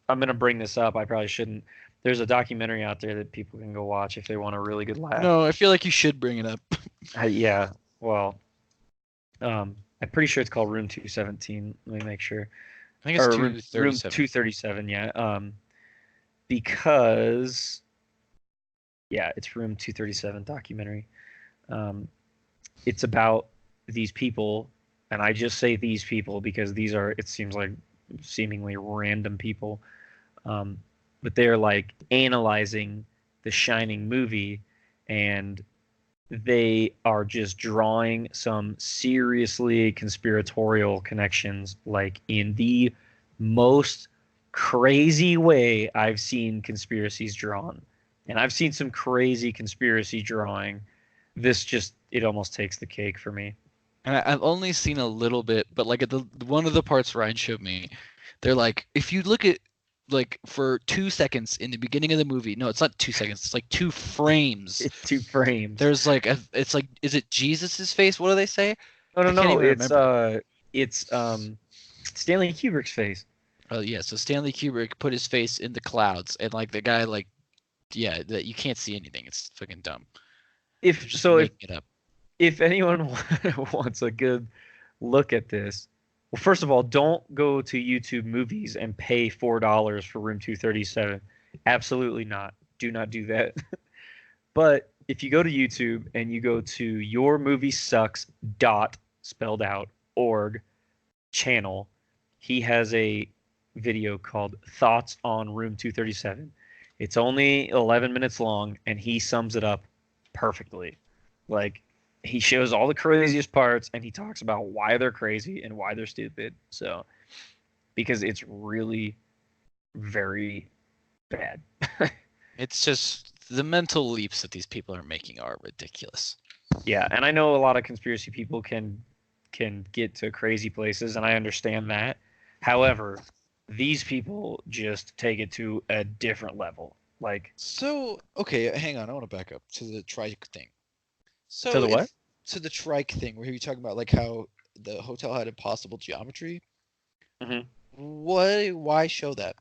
I'm gonna bring this up. I probably shouldn't. There's a documentary out there that people can go watch if they want a really good laugh. No, I feel like you should bring it up. Yeah. Well, I'm pretty sure it's called Room 217. Let me make sure. I think it's Or Room 237. 237. Yeah. Because yeah, it's Room 237 documentary. Um, it's about these people, and I just say these people because these are, it seems like, seemingly random people, but they're like analyzing the Shining movie, and they are just drawing some seriously conspiratorial connections, like in the most crazy way I've seen conspiracies drawn, and I've seen some crazy conspiracy drawing. This just it almost takes the cake for me. And I've only seen a little bit, but like at the one of the parts Ryan showed me, they're like, if you look at like for 2 seconds in the beginning of the movie, no, it's not 2 seconds, it's like 2 frames. It's 2 frames. There's like it's like, is it Jesus's face? What do they say? No, no, I can't no. even remember. It's Stanley Kubrick's face. Oh yeah, so Stanley Kubrick put his face in the clouds, and like the guy like, yeah, that you can't see anything. It's fucking dumb. If They're just so, making it up. if anyone wants a good look at this, well, first of all, don't go to YouTube Movies and pay $4 for Room 237. Absolutely not. Do not do that. But if you go to YouTube and you go to Your Movie Sucks dot spelled out org channel, he has a video called Thoughts on Room 237. It's only 11 minutes long, and he sums it up perfectly. Like, he shows all the craziest parts, and he talks about why they're crazy and why they're stupid. So, because it's really very bad. It's just the mental leaps that these people are making are ridiculous. Yeah, and I know a lot of conspiracy people can get to crazy places, and I understand that. However, these people just take it to a different level. Like, So, okay, hang on. I want to back up to the trike thing. So To the what? To the trike thing, where you're talking about like how the hotel had impossible geometry. Mhm. Why show that?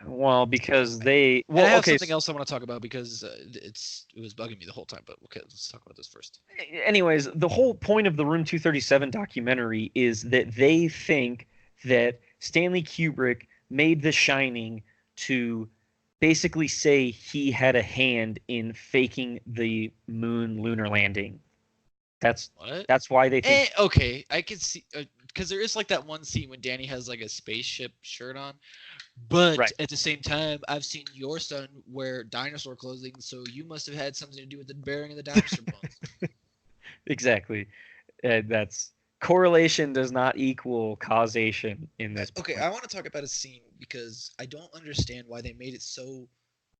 well, because they And I well, have okay. something else I want to talk about because it was bugging me the whole time. But okay, let's talk about this first. Anyways, the whole point of the Room 237 documentary is that they think that Stanley Kubrick made The Shining to basically say he had a hand in faking the moon lunar landing. What? That's why they think. Okay, I can see because there is like that one scene when Danny has like a spaceship shirt on, but Right. at the same time, I've seen your son wear dinosaur clothing, so you must have had something to do with the bearing of the dinosaur bones. Exactly. That's correlation does not equal causation in this. Okay, point. I want to talk about a scene because I don't understand why they made it so,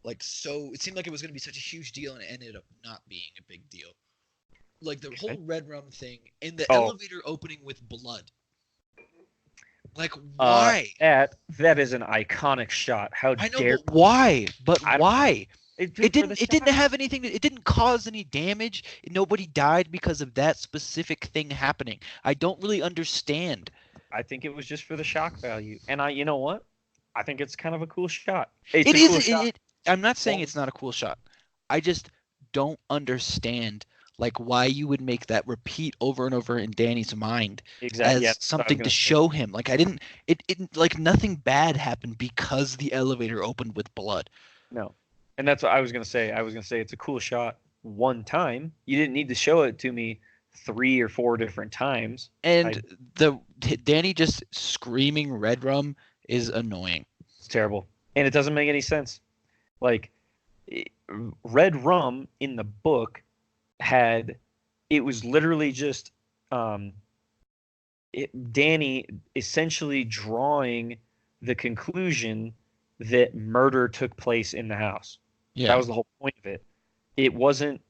like, so. It seemed like it was going to be such a huge deal, and it ended up not being a big deal. Like the whole red rum thing and the elevator opening with blood. Like, why? That is an iconic shot. How I know, dare? but why? But why? It It didn't have anything. It didn't cause any damage. Nobody died because of that specific thing happening. I don't really understand. I think it was just for the shock value, and you know what? I think it's kind of a cool shot. It is. I'm not saying it's not a cool shot. I just don't understand like why you would make that repeat over and over in Danny's mind as something to show him. Like I didn't. It like nothing bad happened because the elevator opened with blood. No, and that's what I was gonna say. I was gonna say it's a cool shot one time. You didn't need to show it to me 3 or 4 different times. And the Danny just screaming red rum is annoying. It's terrible, and it doesn't make any sense. Like red rum in the book it was literally just Danny essentially drawing the conclusion that murder took place in the house. Yeah, that was the whole point of it. It wasn't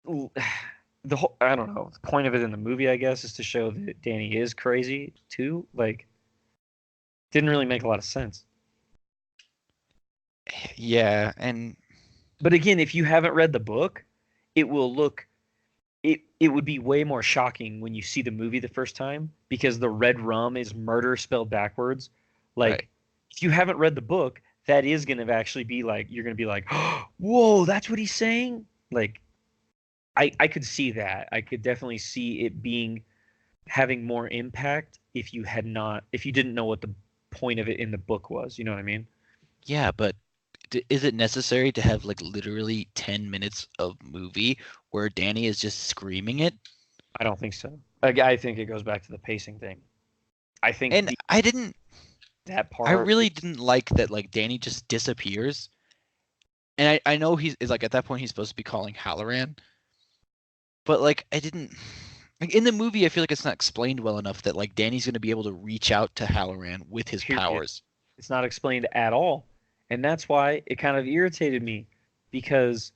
the whole. I don't know. The point of it in the movie, I guess, is to show that Danny is crazy too. Like, didn't really make a lot of sense. Yeah, but again, if you haven't read the book, it will look. It would be way more shocking when you see the movie the first time because the red rum is murder spelled backwards. Like, right. If you haven't read the book, that is going to actually be like you're going to be like, oh, whoa, that's what he's saying. Like, I could see that. I could definitely see it having more impact if you didn't know what the point of it in the book was. You know what I mean? Yeah, but is it necessary to have like literally 10 minutes of movie where Danny is just screaming it? I don't think so. I think it goes back to the pacing thing. I think that part. I really didn't like that. Like Danny just disappears, and I know he's like at that point he's supposed to be calling Halloran, but like I didn't Like in the movie, I feel like it's not explained well enough that like Danny's going to be able to reach out to Halloran with his Period. powers. It's not explained at all, and that's why it kind of irritated me, because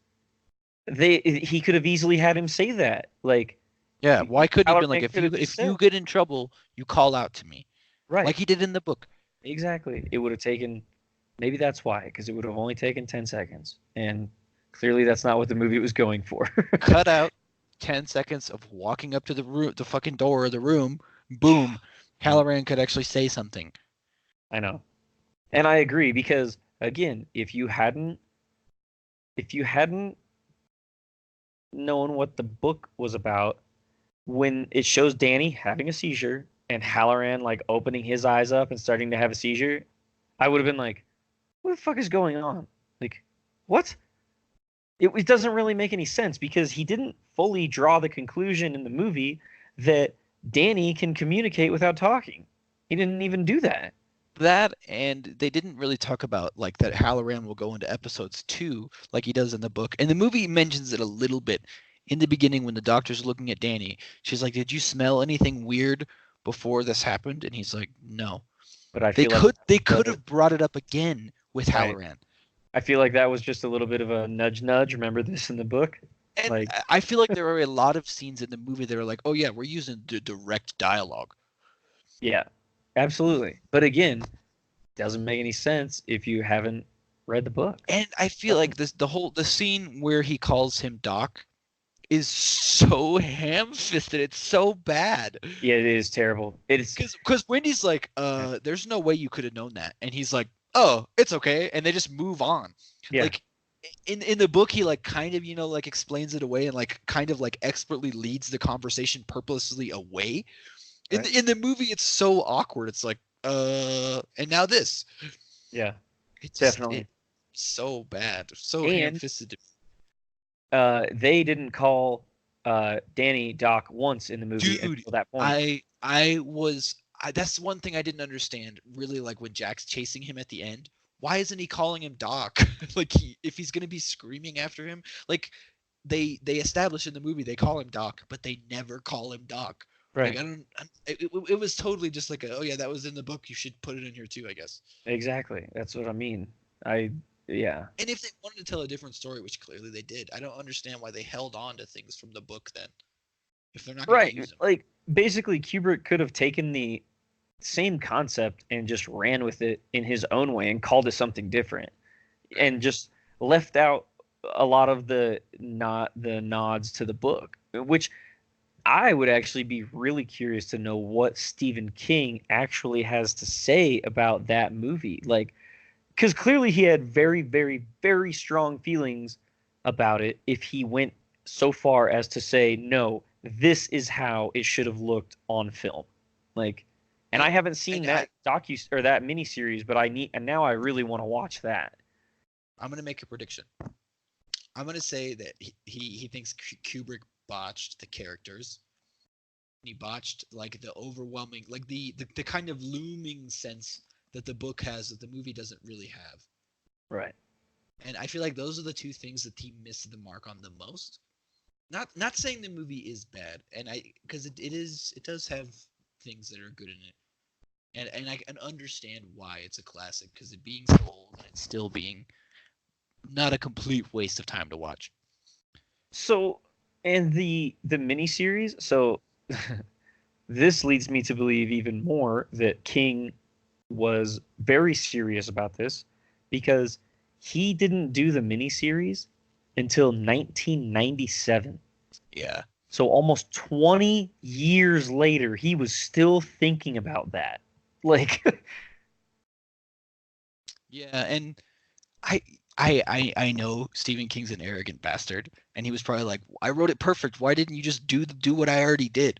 he could have easily had him say that. Like, Yeah, why couldn't he have been like, Halloran could have just if you said, get in trouble, you call out to me, right, like he did in the book. exactly. It would have taken, maybe that's why, because it would have only taken 10 seconds, and clearly that's not what the movie was going for. Cut out 10 seconds of walking up to the room, the fucking door of the room. Boom, Halloran could actually say something. I know, and I agree, because again, if you hadn't known what the book was about, when it shows Danny having a seizure and Halloran like opening his eyes up and starting to have a seizure, I would have been like, what the fuck is going on? Like, what? It doesn't really make any sense, because he didn't fully draw the conclusion in the movie that Danny can communicate without talking. He didn't even do that. That, and they didn't really talk about like that Halloran will go into episodes 2 like he does in the book. And the movie mentions it a little bit in the beginning when the doctor's looking at Danny. She's like, "Did you smell anything weird before this happened?" And he's like, "No." But I They feel like could have brought it up again with Right. Halloran. I feel like that was just a little bit of a nudge nudge. Remember this in the book? And Like, I feel like there are a lot of scenes in the movie that are like, "Oh yeah, we're using direct dialogue." yeah, absolutely. But again, doesn't make any sense if you haven't read the book. And I feel like the scene where he calls him Doc is so ham-fisted. It's so bad. Yeah, it is terrible. It is. Because Wendy's like, there's no way you could have known that, and he's like, "Oh, it's okay," and they just move on. Yeah. Like in the book, he like kind of like explains it away and like kind of like expertly leads the conversation purposely away. Right. In the movie, it's so awkward. It's like, and now this. Yeah, It's definitely. it's so bad, so And- ham-fisted. they didn't call Danny Doc once in the movie Dude, until that point. That's one thing I didn't understand. Really, like when Jack's chasing him at the end, why isn't he calling him Doc? Like if he's gonna be screaming after him, like they establish in the movie they call him Doc, but they never call him Doc. Right. Like it was totally just like oh yeah, that was in the book. You should put it in here too, I guess. Exactly. That's what I mean. Yeah. And if they wanted to tell a different story, which clearly they did, I don't understand why they held on to things from the book then. If they're not going to use them. Like basically Kubrick could have taken the same concept and just ran with it in his own way and called it something different, and just left out a lot of the nods to the book, which I would actually be really curious to know what Stephen King actually has to say about that movie. Like, because clearly he had very, very, very strong feelings about it if he went so far as to say, no, this is how it should have looked on film. Like, and I haven't seen that or that miniseries, but now I really want to watch that. I'm going to make a prediction. I'm going to say that he thinks Kubrick botched the characters. He botched like the overwhelming, like the kind of looming sense that the book has that the movie doesn't really have. Right. And I feel like those are the two things that he missed the mark on the most. Not saying the movie is bad, and because it does have things that are good in it, and I can understand why it's a classic, because it being so old and it's still being not a complete waste of time to watch. So, and the miniseries, so this leads me to believe even more that King was very serious about this, because he didn't do the miniseries until 1997. Yeah. So almost 20 years later, he was still thinking about that. Like, yeah, and I know Stephen King's an arrogant bastard, and he was probably like, I wrote it perfect. Why didn't you just do what I already did?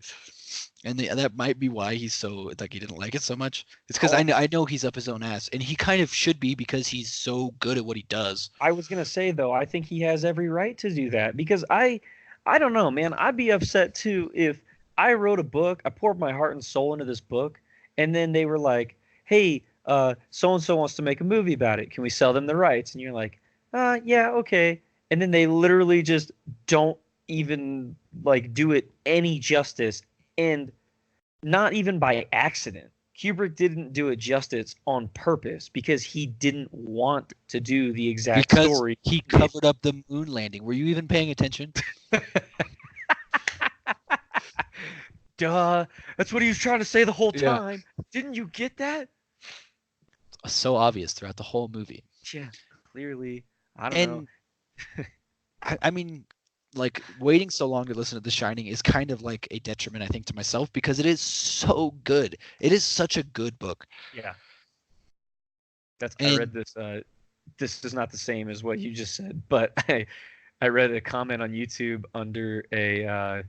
And that might be why he's so like he didn't like it so much. It's because I know he's up his own ass, and he kind of should be, because he's so good at what he does. I was gonna say though, I think he has every right to do that, because I don't know, man. I'd be upset too if I wrote a book, I poured my heart and soul into this book, and then they were like, "Hey, so and so wants to make a movie about it. Can we sell them the rights?" And you're like, yeah, okay. And then they literally just don't even like do it any justice, and not even by accident. Kubrick didn't do it justice on purpose because he didn't want to do the exact Because story. he covered up the moon landing. Were you even paying attention? Duh. That's what he was trying to say the whole Yeah. time. Didn't you get that? So obvious throughout the whole movie. Yeah, clearly. I don't know. And I mean, like waiting so long to listen to The Shining is kind of like a detriment, I think, to myself because it is so good. It is such a good book. Yeah. I And read this. This is not the same as what you just said, but I read a comment on YouTube under a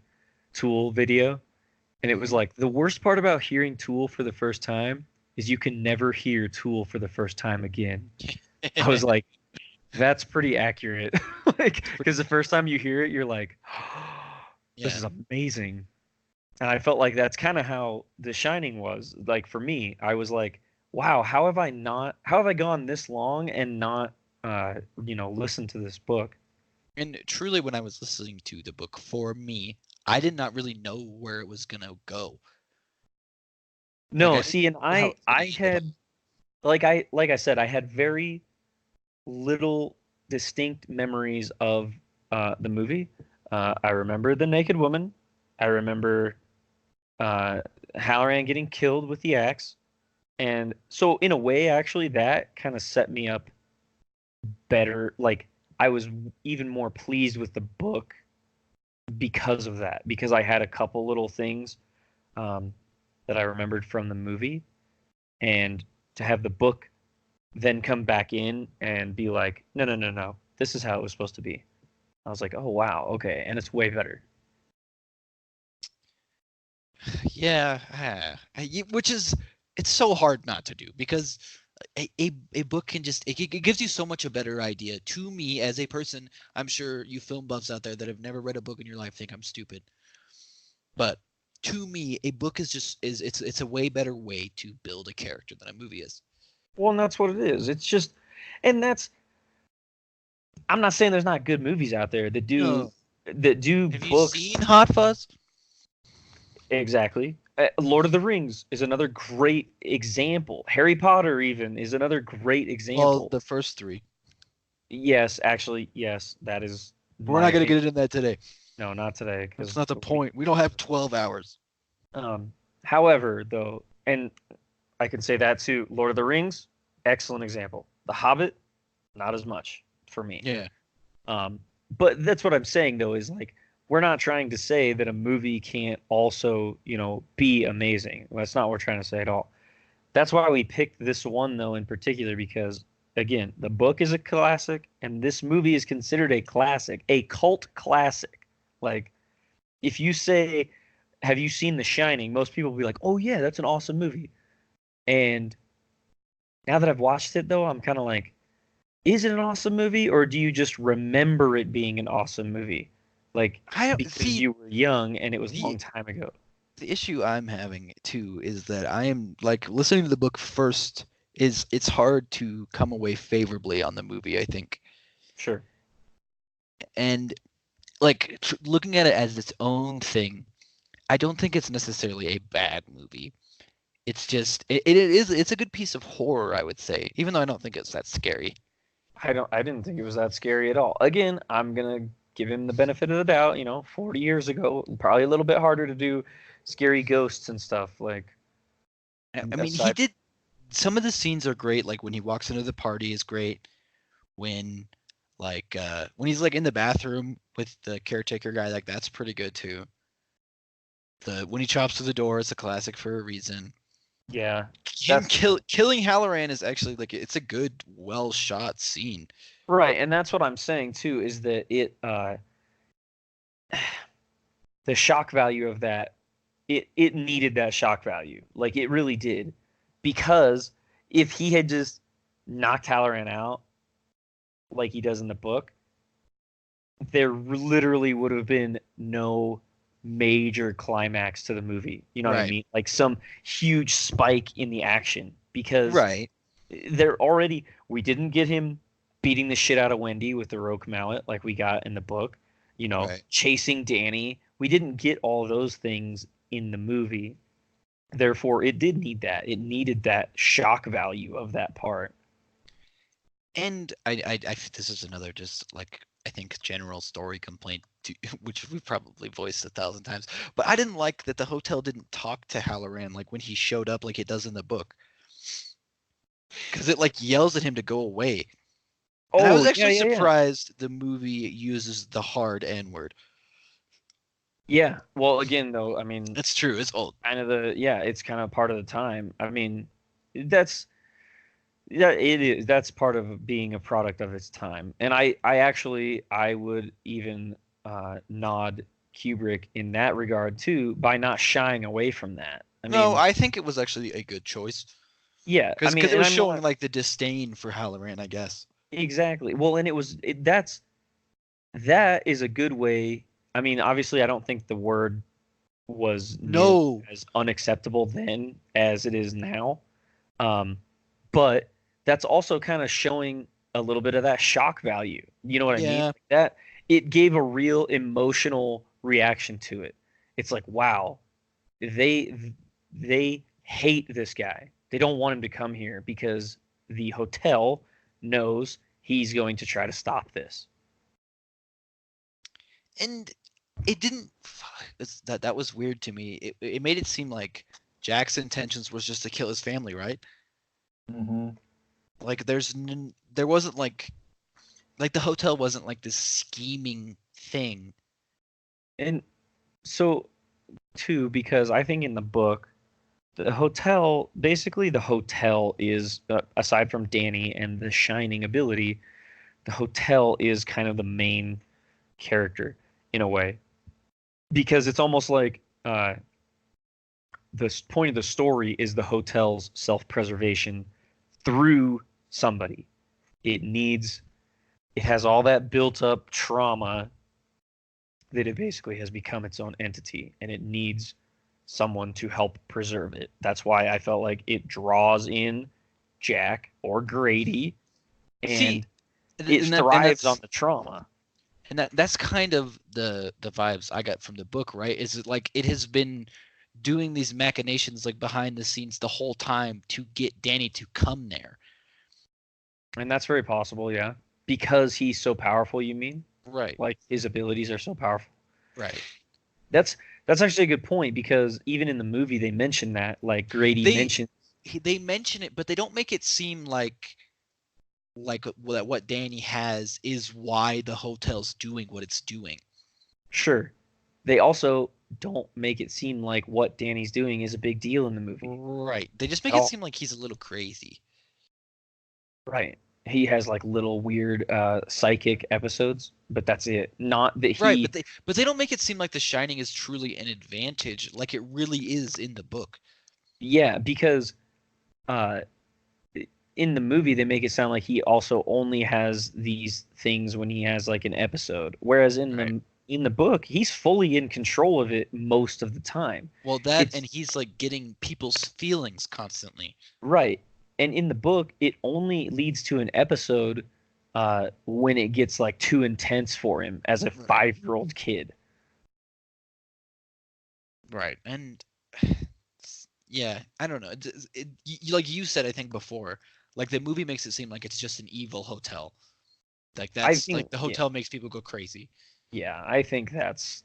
Tool video, and it was like, the worst part about hearing Tool for the first time is you can never hear Tool for the first time again. I was like, that's pretty accurate. Like, because the first time you hear it, you're like, this is amazing. And I felt like that's kind of how The Shining was. Like for me, I was like, wow, how have I gone this long and not listened to this book? And truly, when I was listening to the book, for me, I did not really know where it was gonna go. No, Like, see, and I had like I said, I had very little distinct memories of the movie. I remember the naked woman. I remember Halloran getting killed with the axe. And so in a way, actually, that kind of set me up better. Like I was even more pleased with the book because of that, because I had a couple little things that I remembered from the movie, and to have the book then come back in and be like, no, this is how it was supposed to be. I was like, oh wow, okay, and it's way better. Yeah, which is it's so hard not to do because a book can just it gives you so much a better idea. To me as a person, I'm sure you film buffs out there that have never read a book in your life think I'm stupid, but to me a book it's a way better way to build a character than a movie is. Well, and that's what it is. It's just, and that's, I'm not saying there's not good movies out there that do Have books. you seen Hot Fuzz? Exactly. Lord of the Rings is another great example. Harry Potter even is another great example. Well, the first three. Yes, actually, yes, that is. We're not going to get into that today. No, not today. That's not the point. We don't have 12 hours. However, though, and I can say that too, Lord of the Rings, excellent example. The Hobbit, not as much for me. Yeah. But that's what I'm saying though, is like, we're not trying to say that a movie can't also, be amazing. That's not what we're trying to say at all. That's why we picked this one though in particular, because again, the book is a classic and this movie is considered a classic, a cult classic. Like, if you say, have you seen The Shining? Most people will be like, oh yeah, that's an awesome movie. And now that I've watched it though, I'm kind of like, is it an awesome movie, or do you just remember it being an awesome movie? Like, because you were young and it was a long time ago. The issue I'm having too is that I am like listening to the book first it's hard to come away favorably on the movie, I think. Sure. And like looking at it as its own thing, I don't think it's necessarily a bad movie. It's just it's a good piece of horror, I would say, even though I don't think it's that scary. I didn't think it was that scary at all. Again, I'm gonna give him the benefit of the doubt. 40 years ago, probably a little bit harder to do scary ghosts and stuff. Like, I mean, he did. Some of the scenes are great. Like when he walks into the party is great. When he's like in the bathroom with the caretaker guy, like that's pretty good too. When he chops through the door, it's a classic for a reason. Yeah. Killing Halloran is actually like it's a good, well shot scene. Right, and that's what I'm saying too, is that it the shock value of that, it needed that shock value. Like it really did. Because if he had just knocked Halloran out like he does in the book, there literally would have been no major climax to the movie. You know what I mean? Like some huge spike in the action, because we didn't get him beating the shit out of Wendy with the Roque mallet like we got in the book. Right. chasing Danny. We didn't get all those things in the movie. Therefore, it did need that. It needed that shock value of that part. And this is another just like I think general story complaint which we've probably voiced 1,000 times. But I didn't like that the hotel didn't talk to Halloran like when he showed up like it does in the book. Because it like yells at him to go away. And I was Oh, yeah, actually yeah, yeah. surprised the movie uses the hard N word. Yeah. Well, again, though, I mean, That's true. It's old. it's kind of part of the time. I mean, that's yeah, it is. That's part of being a product of its time. And I would even nod Kubrick in that regard too by not shying away from that. I No, mean, I think it was actually a good choice. yeah, I Because mean, it and was I'm showing not like the disdain for Halloran, I guess. exactly. Well, and that is a good way. I mean, obviously, I don't think the word was nearly No. as unacceptable then as it is now. Um, but that's also kind of showing a little bit of that shock value. You know what I mean? Yeah. Like that it gave a real emotional reaction to it. It's like, wow, they hate this guy. They don't want him to come here because the hotel knows he's going to try to stop this. And it didn't that was weird to me. It made it seem like Jack's intentions was just to kill his family, right? Mm-hmm. Like there wasn't like the hotel wasn't like this scheming thing. And so too, because I think in the book, basically the hotel is aside from Danny and the shining ability, the hotel is kind of the main character in a way because it's almost like the point of the story is the hotel's self-preservation through somebody. It needs it has all that built up trauma that it basically has become its own entity and it needs someone to help preserve it. That's why I felt like it draws in Jack or Grady See, and it thrives on the trauma. and that's kind of the vibes I got from the book, right? Is it like it has been doing these machinations like behind the scenes the whole time to get Danny to come there. And that's very possible, yeah. Because he's so powerful, you mean? Right. Like his abilities are so powerful. Right. That's actually a good point because even in the movie they mention that, like Grady mentioned. They mention it, but they don't make it seem like what Danny has is why the hotel's doing what it's doing. Sure. They also don't make it seem like what Danny's doing is a big deal in the movie. Right. They just make it seem like he's a little crazy. Right. He has like little weird psychic episodes, but that's it. Not that he Right, but they don't make it seem like The Shining is truly an advantage like it really is in the book. Yeah, because in the movie they make it sound like he also only has these things when he has like an episode, whereas in the book he's fully in control of it most of the time. Well, and he's like getting people's feelings constantly. Right. And in the book it only leads to an episode when it gets like too intense for him as a 5-year-old kid. Right. And yeah, I don't know. Like you said, I think before, like the movie makes it seem like it's just an evil hotel. Like that's like the hotel makes people go crazy. Yeah, I think that's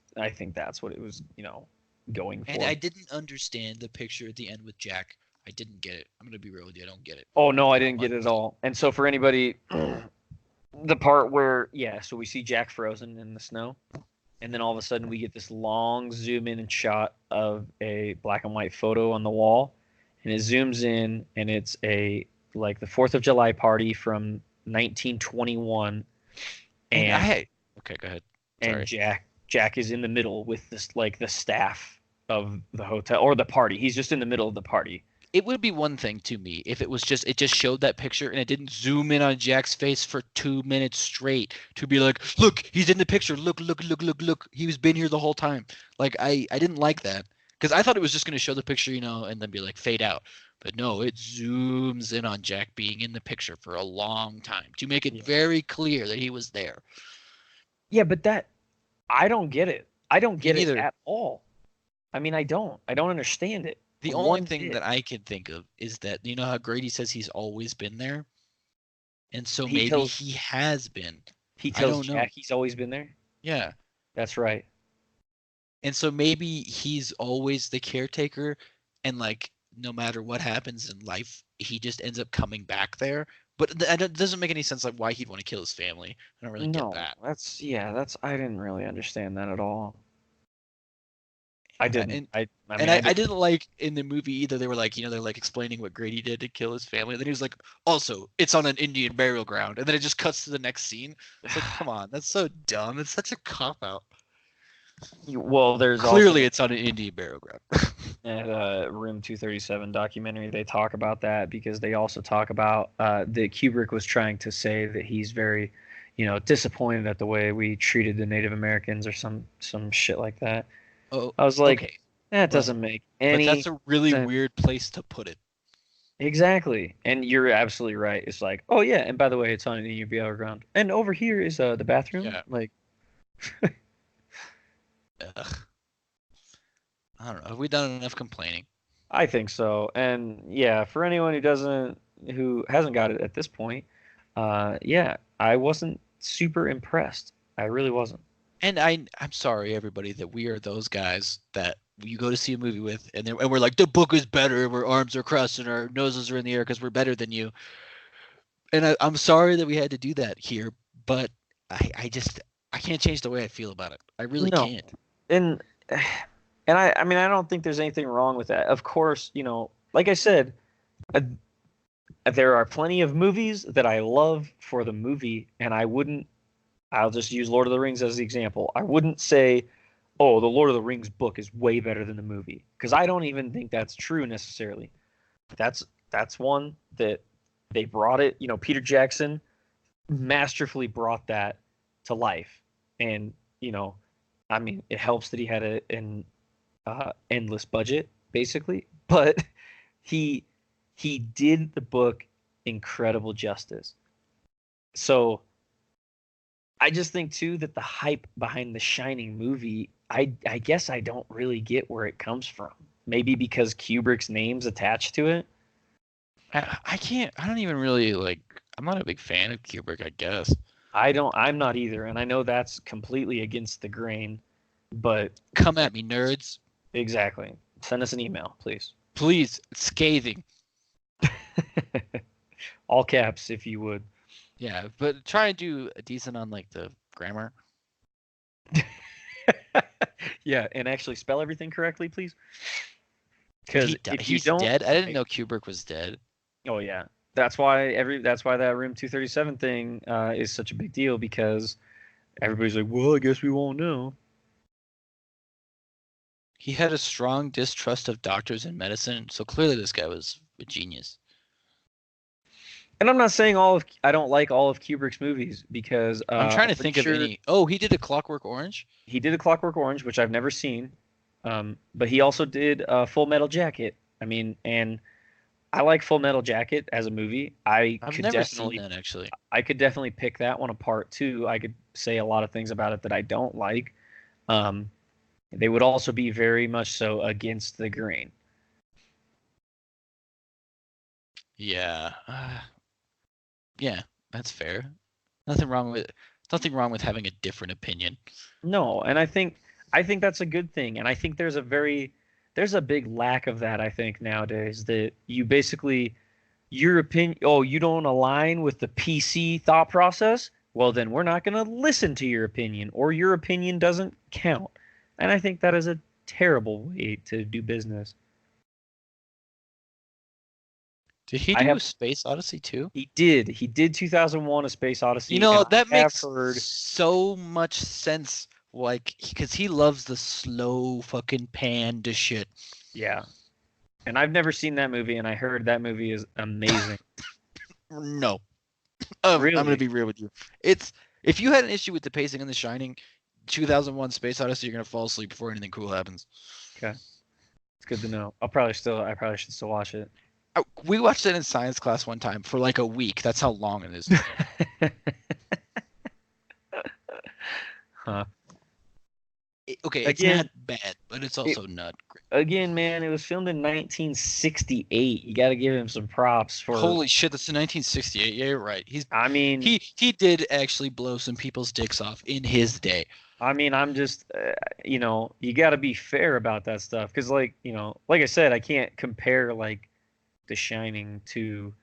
what it was, going for. And I didn't understand the picture at the end with Jack. I didn't get it. I'm gonna be real with you. I don't get it. Oh no, I didn't get it at all. And so for anybody, the part where so we see Jack frozen in the snow, and then all of a sudden we get this long zoom in and shot of a black and white photo on the wall, and it zooms in and it's the 4th of July party from 1921, and okay, go ahead. Sorry. And Jack is in the middle with this like the staff of the hotel or the party. He's just in the middle of the party. It would be one thing to me if it just showed that picture and it didn't zoom in on Jack's face for 2 minutes straight to be like, look, he's in the picture. Look. He's been here the whole time. Like I didn't like that because I thought it was just going to show the picture, and then be like fade out. But no, it zooms in on Jack being in the picture for a long time to make it very clear that he was there. Yeah, but I don't get it. I don't get it neither. at all. I mean, I don't understand it. The only thing that I can think of is that you know how Grady says he's always been there, and so maybe he has been. He I tells don't Jack know. he's always been there. Yeah. That's right. And so maybe he's always the caretaker, and like no matter what happens in life, he just ends up coming back there. But it doesn't make any sense like why he'd want to kill his family. I don't really get No, that. that's I didn't really understand that at all. I Yeah, didn't. I and mean, I didn't like in the movie either. They were like, they're like explaining what Grady did to kill his family. And then he was like, also, it's on an Indian burial ground. And then it just cuts to the next scene. It's like, come on, that's so dumb. It's such a cop out. well, there's Clearly, it's on an Indian burial ground. at Room 237 documentary, they talk about that because they also talk about that Kubrick was trying to say that he's very, disappointed at the way we treated the Native Americans or some shit like that. Oh, I was like, okay. that doesn't make any. But that's a really sense. weird place to put it. Exactly, and you're absolutely right. It's like, oh yeah, and by the way, it's on an Indian burial ground, and over here is the bathroom. Yeah. Like, Ugh. I don't know. Have we done enough complaining? I think so. And yeah, for anyone who hasn't got it at this point, yeah, I wasn't super impressed. I really wasn't. And I'm sorry, everybody, that we are those guys that you go to see a movie with, and we're like, the book is better. Our arms are crossed and our noses are in the air because we're better than you. And I'm sorry that we had to do that here, but I can't change the way I feel about it. I really No. can't. And I mean, I don't think there's anything wrong with that. Of course, like I said, there are plenty of movies that I love for the movie, and I'll just use Lord of the Rings as the example. I wouldn't say, oh, the Lord of the Rings book is way better than the movie, because I don't even think that's true necessarily. That's one that they brought it, Peter Jackson masterfully brought that to life. And, I mean, it helps that he had an endless budget, basically, but he did the book incredible justice. So I just think too that the hype behind the Shining movie, I guess I don't really get where it comes from. Maybe because Kubrick's name's attached to it. I don't even really like. I'm not a big fan of Kubrick, I guess. I'm not either, and I know that's completely against the grain, but Come at me, nerds. exactly. Send us an email, please. Please, scathing. All caps, if you would. Yeah, but try and do a decent on like the grammar. Yeah, and actually spell everything correctly, please. Because if you he's don't, dead. I didn't know Kubrick was dead. oh yeah, that's why that Room 237 thing is such a big deal, because everybody's like, well, I guess we won't know. He had a strong distrust of doctors and medicine, so clearly this guy was a genius. And I'm not saying I don't like all of Kubrick's movies, because I'm trying to think of any. Oh, he did a Clockwork Orange. He did a Clockwork Orange, which I've never seen, but he also did Full Metal Jacket. I mean, and I like Full Metal Jacket as a movie. I've never seen that actually. I could definitely pick that one apart too. I could say a lot of things about it that I don't like. They would also be very much so against the grain. Yeah. Yeah, that's fair. Nothing wrong with having a different opinion. No, and I think that's a good thing. And I think there's a big lack of that, I think, nowadays, that you basically, your opinion, oh, you don't align with the PC thought process? Well, then we're not going to listen to your opinion, or your opinion doesn't count. And I think that is a terrible way to do business. Did he do Space Odyssey too? He did. He did 2001: A Space Odyssey. That makes so much sense. Like, because he loves the slow fucking panda shit. Yeah. And I've never seen that movie, and I heard that movie is amazing. No. Really? I'm going to be real with you. If you had an issue with the pacing in The Shining, 2001: Space Odyssey, you're going to fall asleep before anything cool happens. Okay. It's good to know. I probably should still watch it. We watched it in science class one time for like a week. That's how long it is. Huh. Okay, it's Again, not bad, but it's also not great. again, man, it was filmed in 1968. You got to give him some props for. Holy shit, that's in 1968. Yeah, you're right. I mean, He did actually blow some people's dicks off in his day. I'm just, you got to be fair about that stuff because, like, like I said, I can't compare like The Shining to,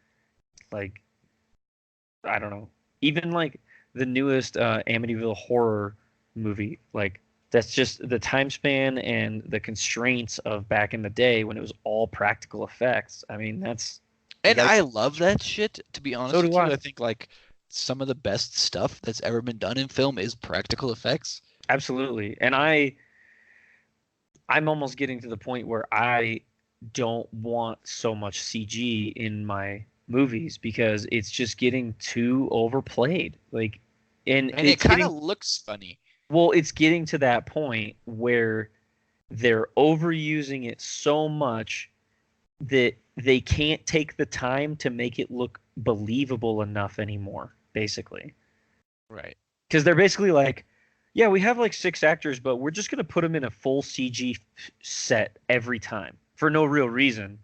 like, I don't know, even like the newest Amityville horror movie. Like, that's just the time span and the constraints of back in the day when it was all practical effects. I mean, And gotta, I love that shit, to be honest so with do you. I. I think like some of the best stuff that's ever been done in film is practical effects. Absolutely. And I'm almost getting to the point where I don't want so much CG in my movies because it's just getting too overplayed. Like, and And it it's kind getting, of looks funny. well, it's getting to that point where they're overusing it so much that they can't take the time to make it look believable enough anymore, basically. Right. Because they're basically like, yeah, we have like 6 actors, but we're just gonna put them in a full CG set every time for no real reason.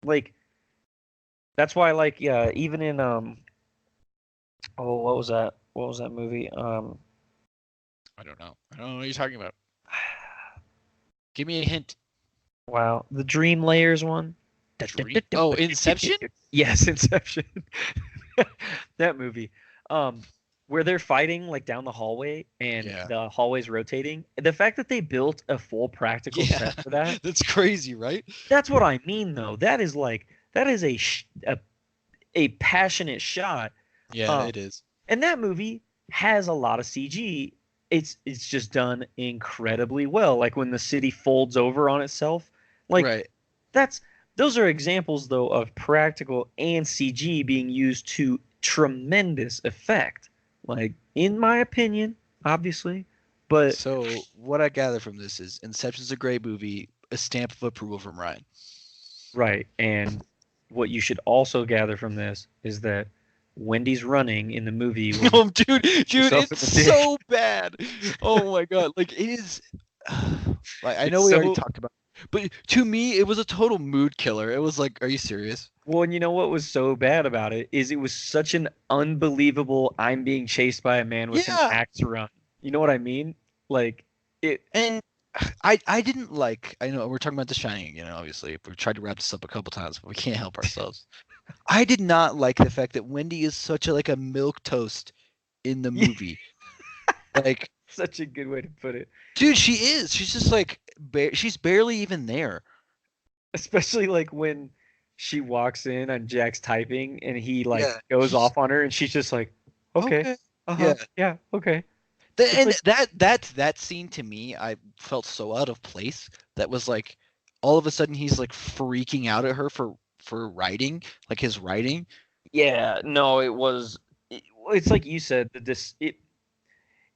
Like that's why, like, yeah, even in oh, what was that? What was that movie? I don't know. I don't know what you're talking about. Give me a hint. Wow, the Dream Layers one. Oh, Inception? Yes, Inception. That movie. Um, where they're fighting like down the hallway and Yeah. the hallway's rotating. The fact that they built a full practical Yeah. set for that, That's crazy, right? that's what I mean though. That is like that is a passionate shot. Yeah, Um, it is. and that movie has a lot of CG. It's just done incredibly well. Like when the city folds over on itself. Like Right. that's those are examples though of practical and CG being used to tremendous effect. Like in my opinion, obviously, but So what I gather from this is Inception's a great movie, a stamp of approval from Ryan. right. And what you should also gather from this is that Wendy's running in the movie will Oh, dude, herself in it's the dick. so bad. Oh my god, like it is. Like I know It's we already so talked about, but to me, it was a total mood killer. It was like, are you serious? well, and you know what was so bad about it is it was such an unbelievable I'm being chased by a man with an Yeah, axe run. You know what I mean? Like it and I didn't like. I know we're talking about The Shining, obviously we've tried to wrap this up a couple times, but we can't help ourselves. I did not like the fact that Wendy is such a like a milk toast in the movie. Like, such a good way to put it. dude, she is. She's just like she's barely even there. Especially like when she walks in and Jack's typing and he like Yeah, goes she's off on her and she's just like, okay, okay. uh-huh, Yeah. yeah, okay. And like- that scene to me, I felt so out of place. That was like, all of a sudden he's like freaking out at her for writing, like his writing. Yeah, no, it's like you said,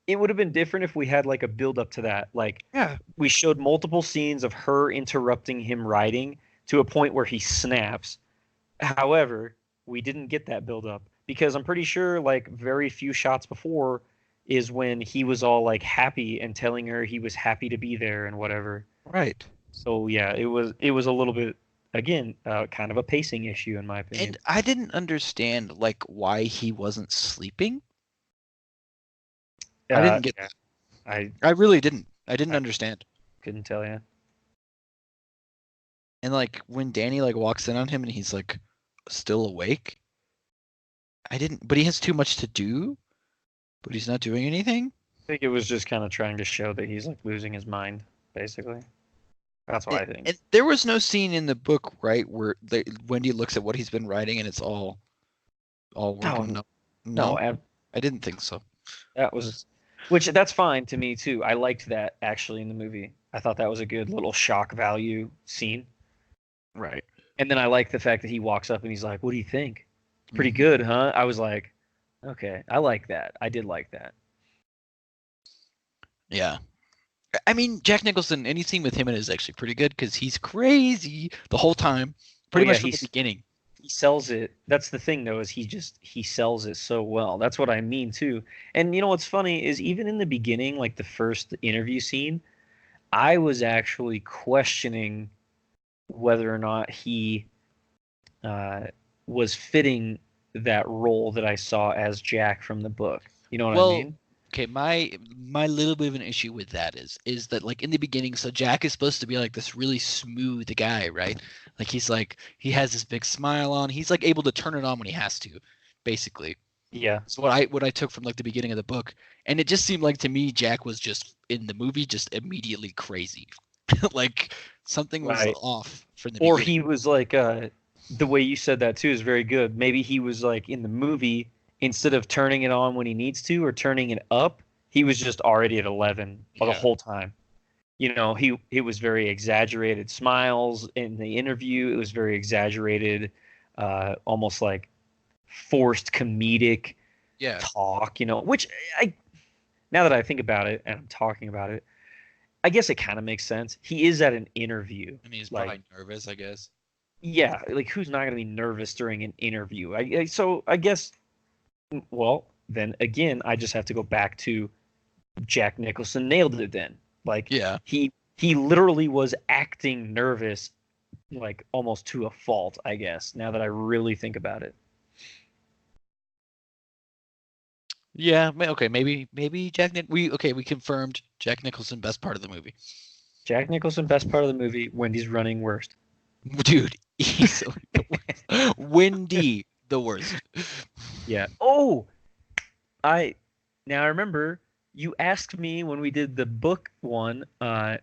it would have been different if we had like a build up to that. Like Yeah. we showed multiple scenes of her interrupting him writing to a point where he snaps. However, we didn't get that build up because I'm pretty sure like very few shots before is when he was all like happy and telling her he was happy to be there and whatever. Right. So yeah, it was a little bit again kind of a pacing issue in my opinion. And I didn't understand like why he wasn't sleeping. I didn't get that. I really didn't. I didn't understand. Couldn't tell you. And like when Danny like walks in on him and he's like still awake, but he has too much to do, but he's not doing anything. I think it was just kind of trying to show that he's like losing his mind, basically. That's what I think. And there was no scene in the book, right, where Wendy looks at what he's been writing and it's all working. No, I didn't think so. That was, which that's fine to me too. I liked that actually in the movie. I thought that was a good little shock value scene. Right. And then I like the fact that he walks up and he's like, "What do you think? It's pretty Mhm. good, huh?" I was like, "Okay, I like that. I did like that." Yeah. I mean, Jack Nicholson, any scene with him in it is actually pretty good because he's crazy the whole time, pretty yeah, much from the he's- beginning. he sells it. That's the thing, though, is he sells it so well. That's what I mean too. And you know what's funny is even in the beginning, like the first interview scene, I was actually questioning whether or not he uh, was fitting that role that I saw as Jack from the book. You know what I Well, mean? okay, my little bit of an issue with that is that like in the beginning, so Jack is supposed to be like this really smooth guy, right? Like he has this big smile on. He's like able to turn it on when he has to, basically. Yeah. So what I took from like the beginning of the book, and it just seemed like to me Jack was just in the movie just immediately crazy. Like something was Right. off from the Or beginning. he was like the way you said that too is very good. Maybe he was like in the movie, instead of turning it on when he needs to or turning it up, he was just already at 11 the Yeah. whole time. You know, he was very exaggerated smiles in the interview. It was very exaggerated, almost like forced comedic Yeah. talk, you know, which I now that I think about it and I'm talking about it, I guess it kind of makes sense. He is at an interview. And he's Like, probably nervous, I guess. yeah, like who's not going to be nervous during an interview? So I guess, well, then again, I just have to go back to Jack Nicholson nailed it then. Like Yeah. he literally was acting nervous, like almost to a fault, I guess, now that I really think about it. Yeah, okay, maybe we confirmed Jack Nicholson best part of the movie. Jack Nicholson, best part of the movie, Wendy's running worst. Dude, easily the worst. Wendy, the worst. Yeah. Oh, I now I remember you asked me when we did the book one,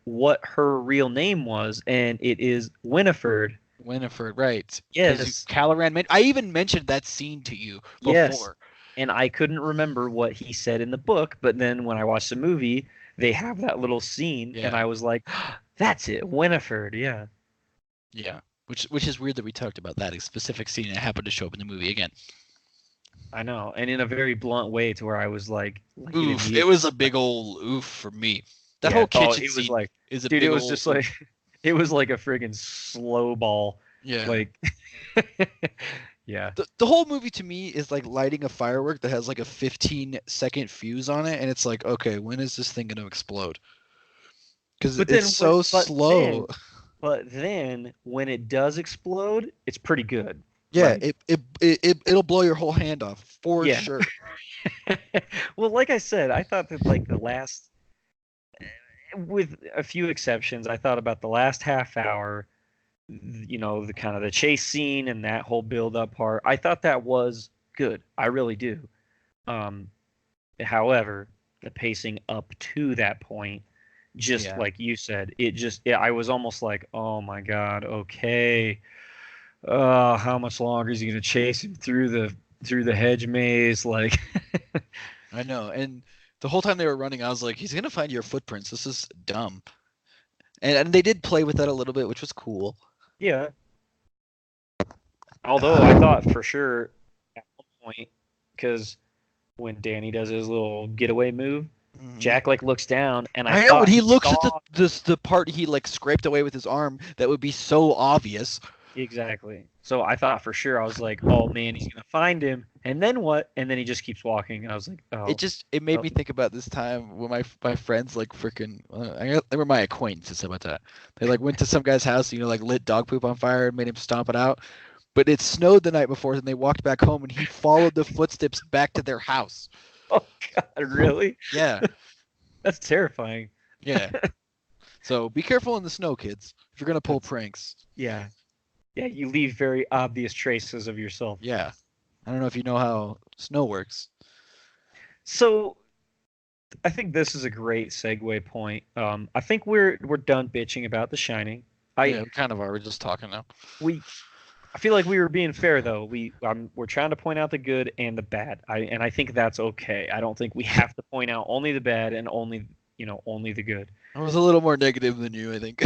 what her real name was, and it is Winifred. Winifred, right. Yes. I even mentioned that scene to you Yes. before. And I couldn't remember what he said in the book, but then when I watched the movie, they have that little scene, and Yeah. I was like, "That's it, Winifred." Yeah. Yeah. Which is weird that we talked about that specific scene and it happened to show up in the movie again. I know, and in a very blunt way, to where I was like you Oof. It was a big old oof for me. That yeah. whole Oh, kitchen it was scene like, is a dude, big it was old just like, it was like a friggin' slow ball. yeah. Like, yeah. The whole movie to me is like lighting a firework that has like a 15-second fuse on it, and it's like, okay, when is this thing gonna explode? Because But then, it's so slow. but then when it does explode, it's pretty good. Yeah, Like, it'll blow your whole hand off for yeah. sure. Well, like I said, I thought that like the last, with a few exceptions, I thought about the last half hour, you know, the kind of the chase scene and that whole build up part. I thought that was good. I really do. Um, However, the pacing up to that point, just Yeah. like you said, I was almost like, oh my God, okay. How much longer is he gonna chase him through the hedge maze? Like, I know. And the whole time they were running, I was like, he's gonna find your footprints. This is dumb. And they did play with that a little bit, which was cool. yeah. Although I thought for sure at one point, because when Danny does his little getaway move, Mhm. Jack like looks down, and I I know, thought and he looks at saw the part he like scraped away with his arm that would be so obvious. exactly. So I thought for sure, I was like, oh man, he's gonna find him, and then what? And then he just keeps walking, and I was like, oh, It made oh. me think about this time when my friends like freaking they were my acquaintances. How about that? They like went to some guy's house, like lit dog poop on fire and made him stomp it out. But it snowed the night before, and they walked back home, and he followed the footsteps back to their house. Oh God, really? Yeah, That's terrifying. yeah. So be careful in the snow, kids. If you're gonna pull pranks. Yeah. Yeah, you leave very obvious traces of yourself. Yeah. I don't know if you know how snow works. So I think this is a great segue point. I think we're done bitching about The Shining. Yeah, we kind of are. We're just talking now. I feel like we were being fair though. We're trying to point out the good and the bad. I think that's okay. I don't think we have to point out only the bad and only the good. I was a little more negative than you, I think.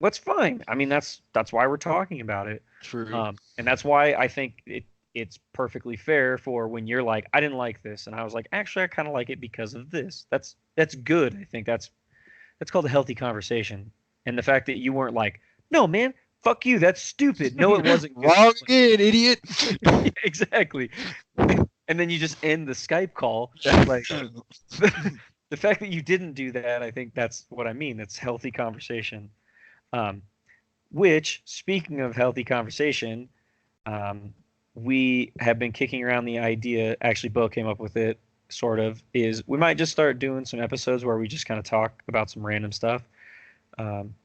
That's fine. I mean, that's why we're talking about it. True. And that's why I think it's perfectly fair for when you're like, I didn't like this, and I was like, actually, I kind of like it because of this. That's good. I think that's called a healthy conversation. And the fact that you weren't like, no, man, fuck you, that's stupid. No, it wasn't. Wrong again, idiot. Yeah, exactly. And then you just end the Skype call. Like the fact that you didn't do that, I think that's what I mean. That's healthy conversation. Which, speaking of healthy conversation, we have been kicking around the idea. Actually, Bo came up with it. Sort of is we might just start doing some episodes where we just kind of talk about some random stuff.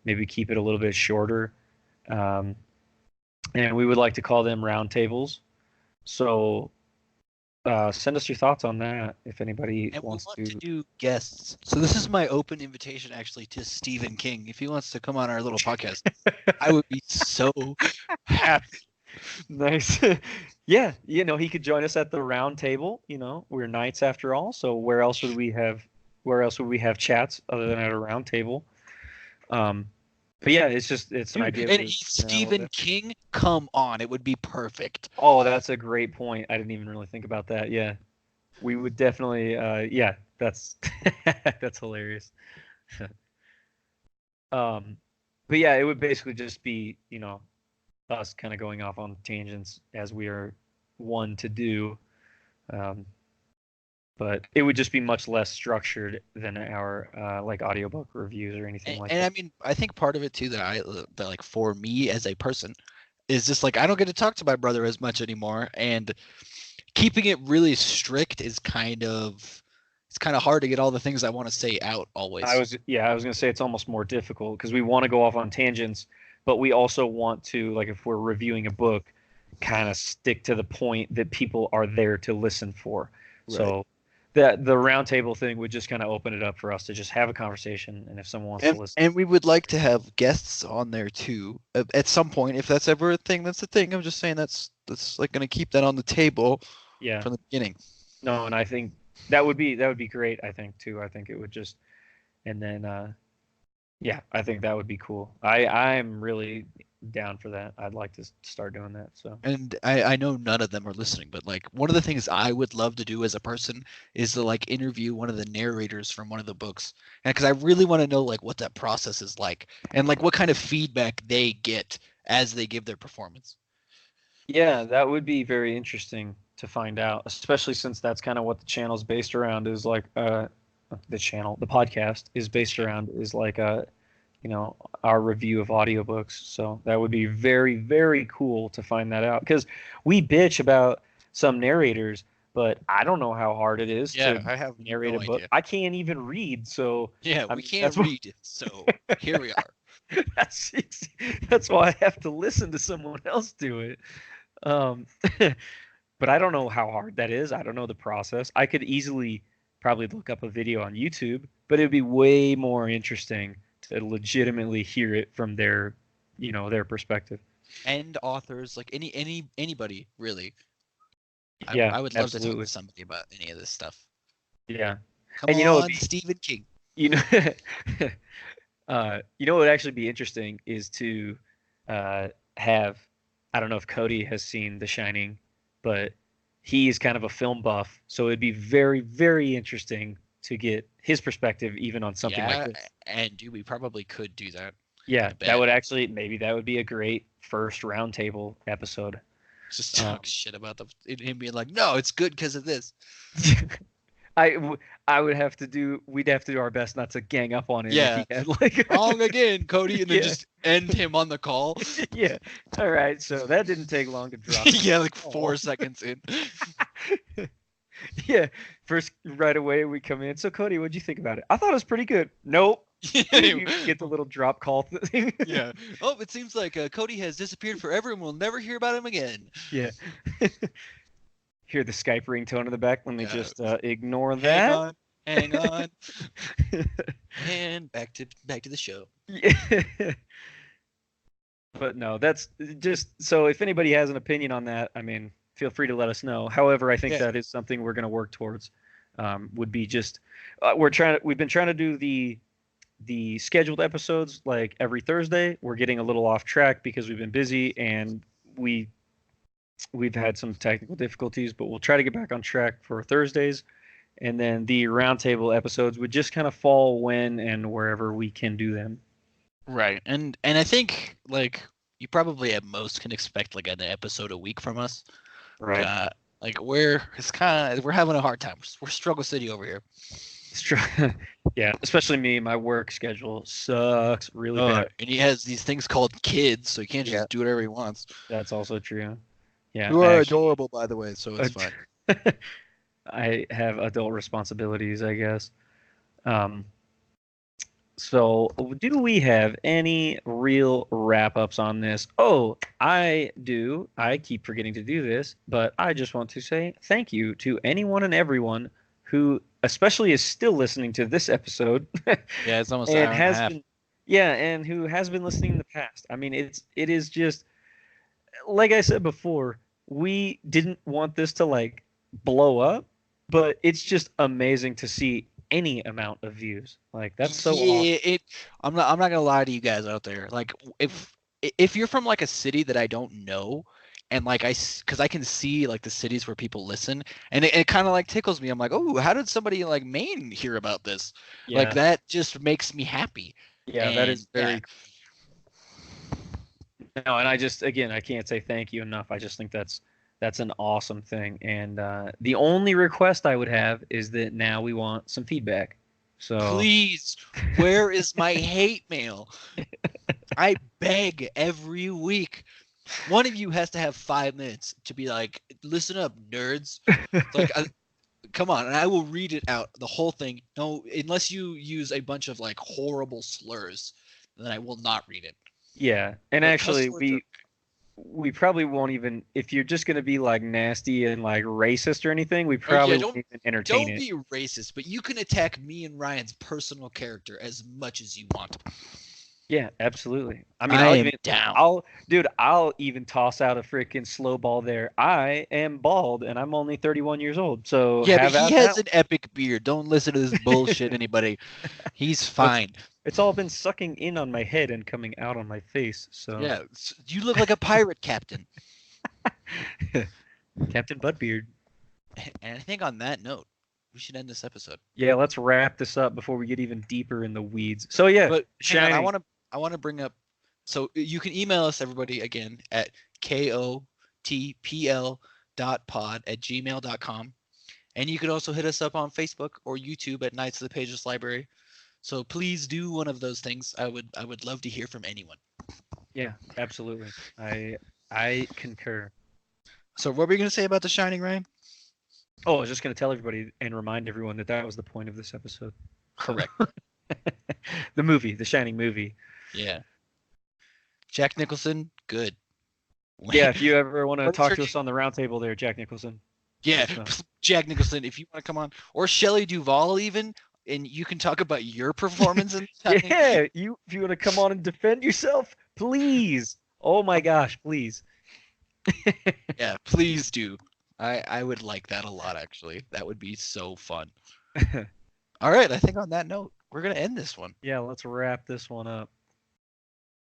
Maybe keep it a little bit shorter. And we would like to call them roundtables. So send us your thoughts on that if anybody And wants we want to do guests. So this is my open invitation actually to Stephen King. If he wants to come on our little podcast, I would be so happy. Nice. Yeah, he could join us at the round table. We're knights after all. So where else would we have chats other than at a round table? But yeah, it's an idea. And Stephen King, come on, it would be perfect. Oh, that's a great point. I didn't even really think about that. Yeah, we would definitely. Yeah, that's that's hilarious. But yeah, it would basically just be us kind of going off on tangents as we are one to do. But it would just be much less structured than our like audiobook reviews or anything like that. And I mean, I think part of it too that like for me as a person is just like I don't get to talk to my brother as much anymore, and keeping it really strict is kind of hard to get all the things I want to say out always. I was gonna say it's almost more difficult because we want to go off on tangents, but we also want to, like, if we're reviewing a book, kind of stick to the point that people are there to listen for. Right. So that the roundtable thing would just kind of open it up for us to just have a conversation, and if someone wants to listen. And we would like to have guests on there too at some point, if that's ever a thing. That's the thing. I'm just saying that's like going to keep that on the table. Yeah. From the beginning. No, and I think that would be great. I think too. I think it would just, and then yeah, I think that would be cool. I'm really down for that. I'd like to start doing that. So. And I know none of them are listening, but like one of the things I would love to do as a person is to like interview one of the narrators from one of the books, and because I really want to know like what that process is like, and like what kind of feedback they get as they give their performance. Yeah, that would be very interesting to find out, especially since that's kind of what the channel's based around. Is like the podcast is based around is like our review of audiobooks. So that would be very, very cool to find that out, because we bitch about some narrators, but I don't know how hard it is to I have narrate no a book. idea. I can't even read, so we can't read it. So here we are. That's why I have to listen to someone else do it. But I don't know how hard that is. I don't know the process. I could easily probably look up a video on YouTube, but it'd be way more interesting to legitimately hear it from their perspective. And authors, like anybody really. Yeah, I would love absolutely. to talk to somebody about any of this stuff. Yeah. Come on, Stephen King. What would actually be interesting is to have, I don't know if Cody has seen The Shining, but he is kind of a film buff, so it'd be very, very interesting to get his perspective even on something like this. And we probably could do that. Yeah, that would be a great first roundtable episode. Just talk shit about him being like, no, it's good because of this. We'd have to do our best not to gang up on him. Yeah, if he had, wrong again, Cody, and then just end him on the call. Yeah. All right. So that didn't take long to drop. Yeah, like 4 seconds in. Yeah. First, right away we come in. So Cody, what'd you think about it? I thought it was pretty good. Nope. You get the little drop call thing. Yeah. Oh, it seems like Cody has disappeared forever, and we'll never hear about him again. Yeah. Hear the Skype ringtone in the back. Let me just ignore that. Hang on. And back to the show. Yeah. But no, that's just so if anybody has an opinion on that, I mean, feel free to let us know. However, I think that is something we're going to work towards. Would be just we've been trying to do the scheduled episodes like every Thursday. We're getting a little off track because we've been busy and we've had some technical difficulties, but we'll try to get back on track for Thursdays. And then the roundtable episodes would just kind of fall when and wherever we can do them. Right. And I think like you probably at most can expect like an episode a week from us. Right. Like we're having a hard time. We're struggle city over here. It's true. Yeah, especially me. My work schedule sucks really bad. And he has these things called kids, so he can't Yeah. just do whatever he wants. That's also true. Yeah. You are actually, adorable, by the way, so it's fine. I have adult responsibilities, I guess. So do we have any real wrap-ups on this? Oh, I do. I keep forgetting to do this, but I just want to say thank you to anyone and everyone who especially is still listening to this episode. Yeah, it's almost an and hour and a has half. been yeah, and who has been listening in the past. I mean, it is just like I said before, we didn't want this to like blow up, but it's just amazing to see any amount of views. Like that's so awesome. I'm not gonna lie to you guys out there. Like if you're from like a city that I don't know, and like because I can see like the cities where people listen, and it kind of like tickles me. I'm like, oh, how did somebody like Maine hear about this? Yeah. Like that just makes me happy. Yeah, that is And, very no, and I just again I can't say thank you enough. I just think that's an awesome thing. And the only request I would have is that now we want some feedback. So please, where is my hate mail? I beg every week. One of you has to have 5 minutes to be like, listen up, nerds. Like, come on, and I will read it out, the whole thing. No, unless you use a bunch of like horrible slurs, then I will not read it. yeah, and But actually cuss words we probably won't even if you're just gonna be like nasty and like racist or anything, we yeah, probably won't even entertain don't it. be racist, but you can attack me and Ryan's personal character as much as you want. Yeah, absolutely. I mean, I am down. I'll even toss out a freaking slow ball there. I am bald and I'm only 31 years old. So Yeah, have but he at has that. an epic beard. Don't listen to this bullshit, anybody. He's fine. It's all been sucking in on my head and coming out on my face. So Yeah, you look like a pirate captain. Captain Buttbeard. And I think on that note, we should end this episode. Yeah, let's wrap this up before we get even deeper in the weeds. So yeah, But hang on, Shining. I want to bring up. So you can email us, everybody, again at kotpl.pod@gmail.com, and you could also hit us up on Facebook or YouTube at Knights of the Pages Library. So please do one of those things. I would love to hear from anyone. Yeah, absolutely. I concur. So what were you gonna say about The Shining, Ryan? Oh, I was just gonna tell everybody and remind everyone that that was the point of this episode. Correct. The movie, the Shining movie. Yeah. Jack Nicholson, good. Yeah, if you ever want to What's talk her to us on the round table there, Jack Nicholson. Yeah, let us know. Jack Nicholson, if you want to come on, or Shelley Duvall even, and you can talk about your performance in Shining. Yeah, if you want to come on and defend yourself, please. Oh my gosh, please. Yeah, please do. I would like that a lot, actually. That would be so fun. All right, I think on that note, we're gonna end this one. Yeah, let's wrap this one up.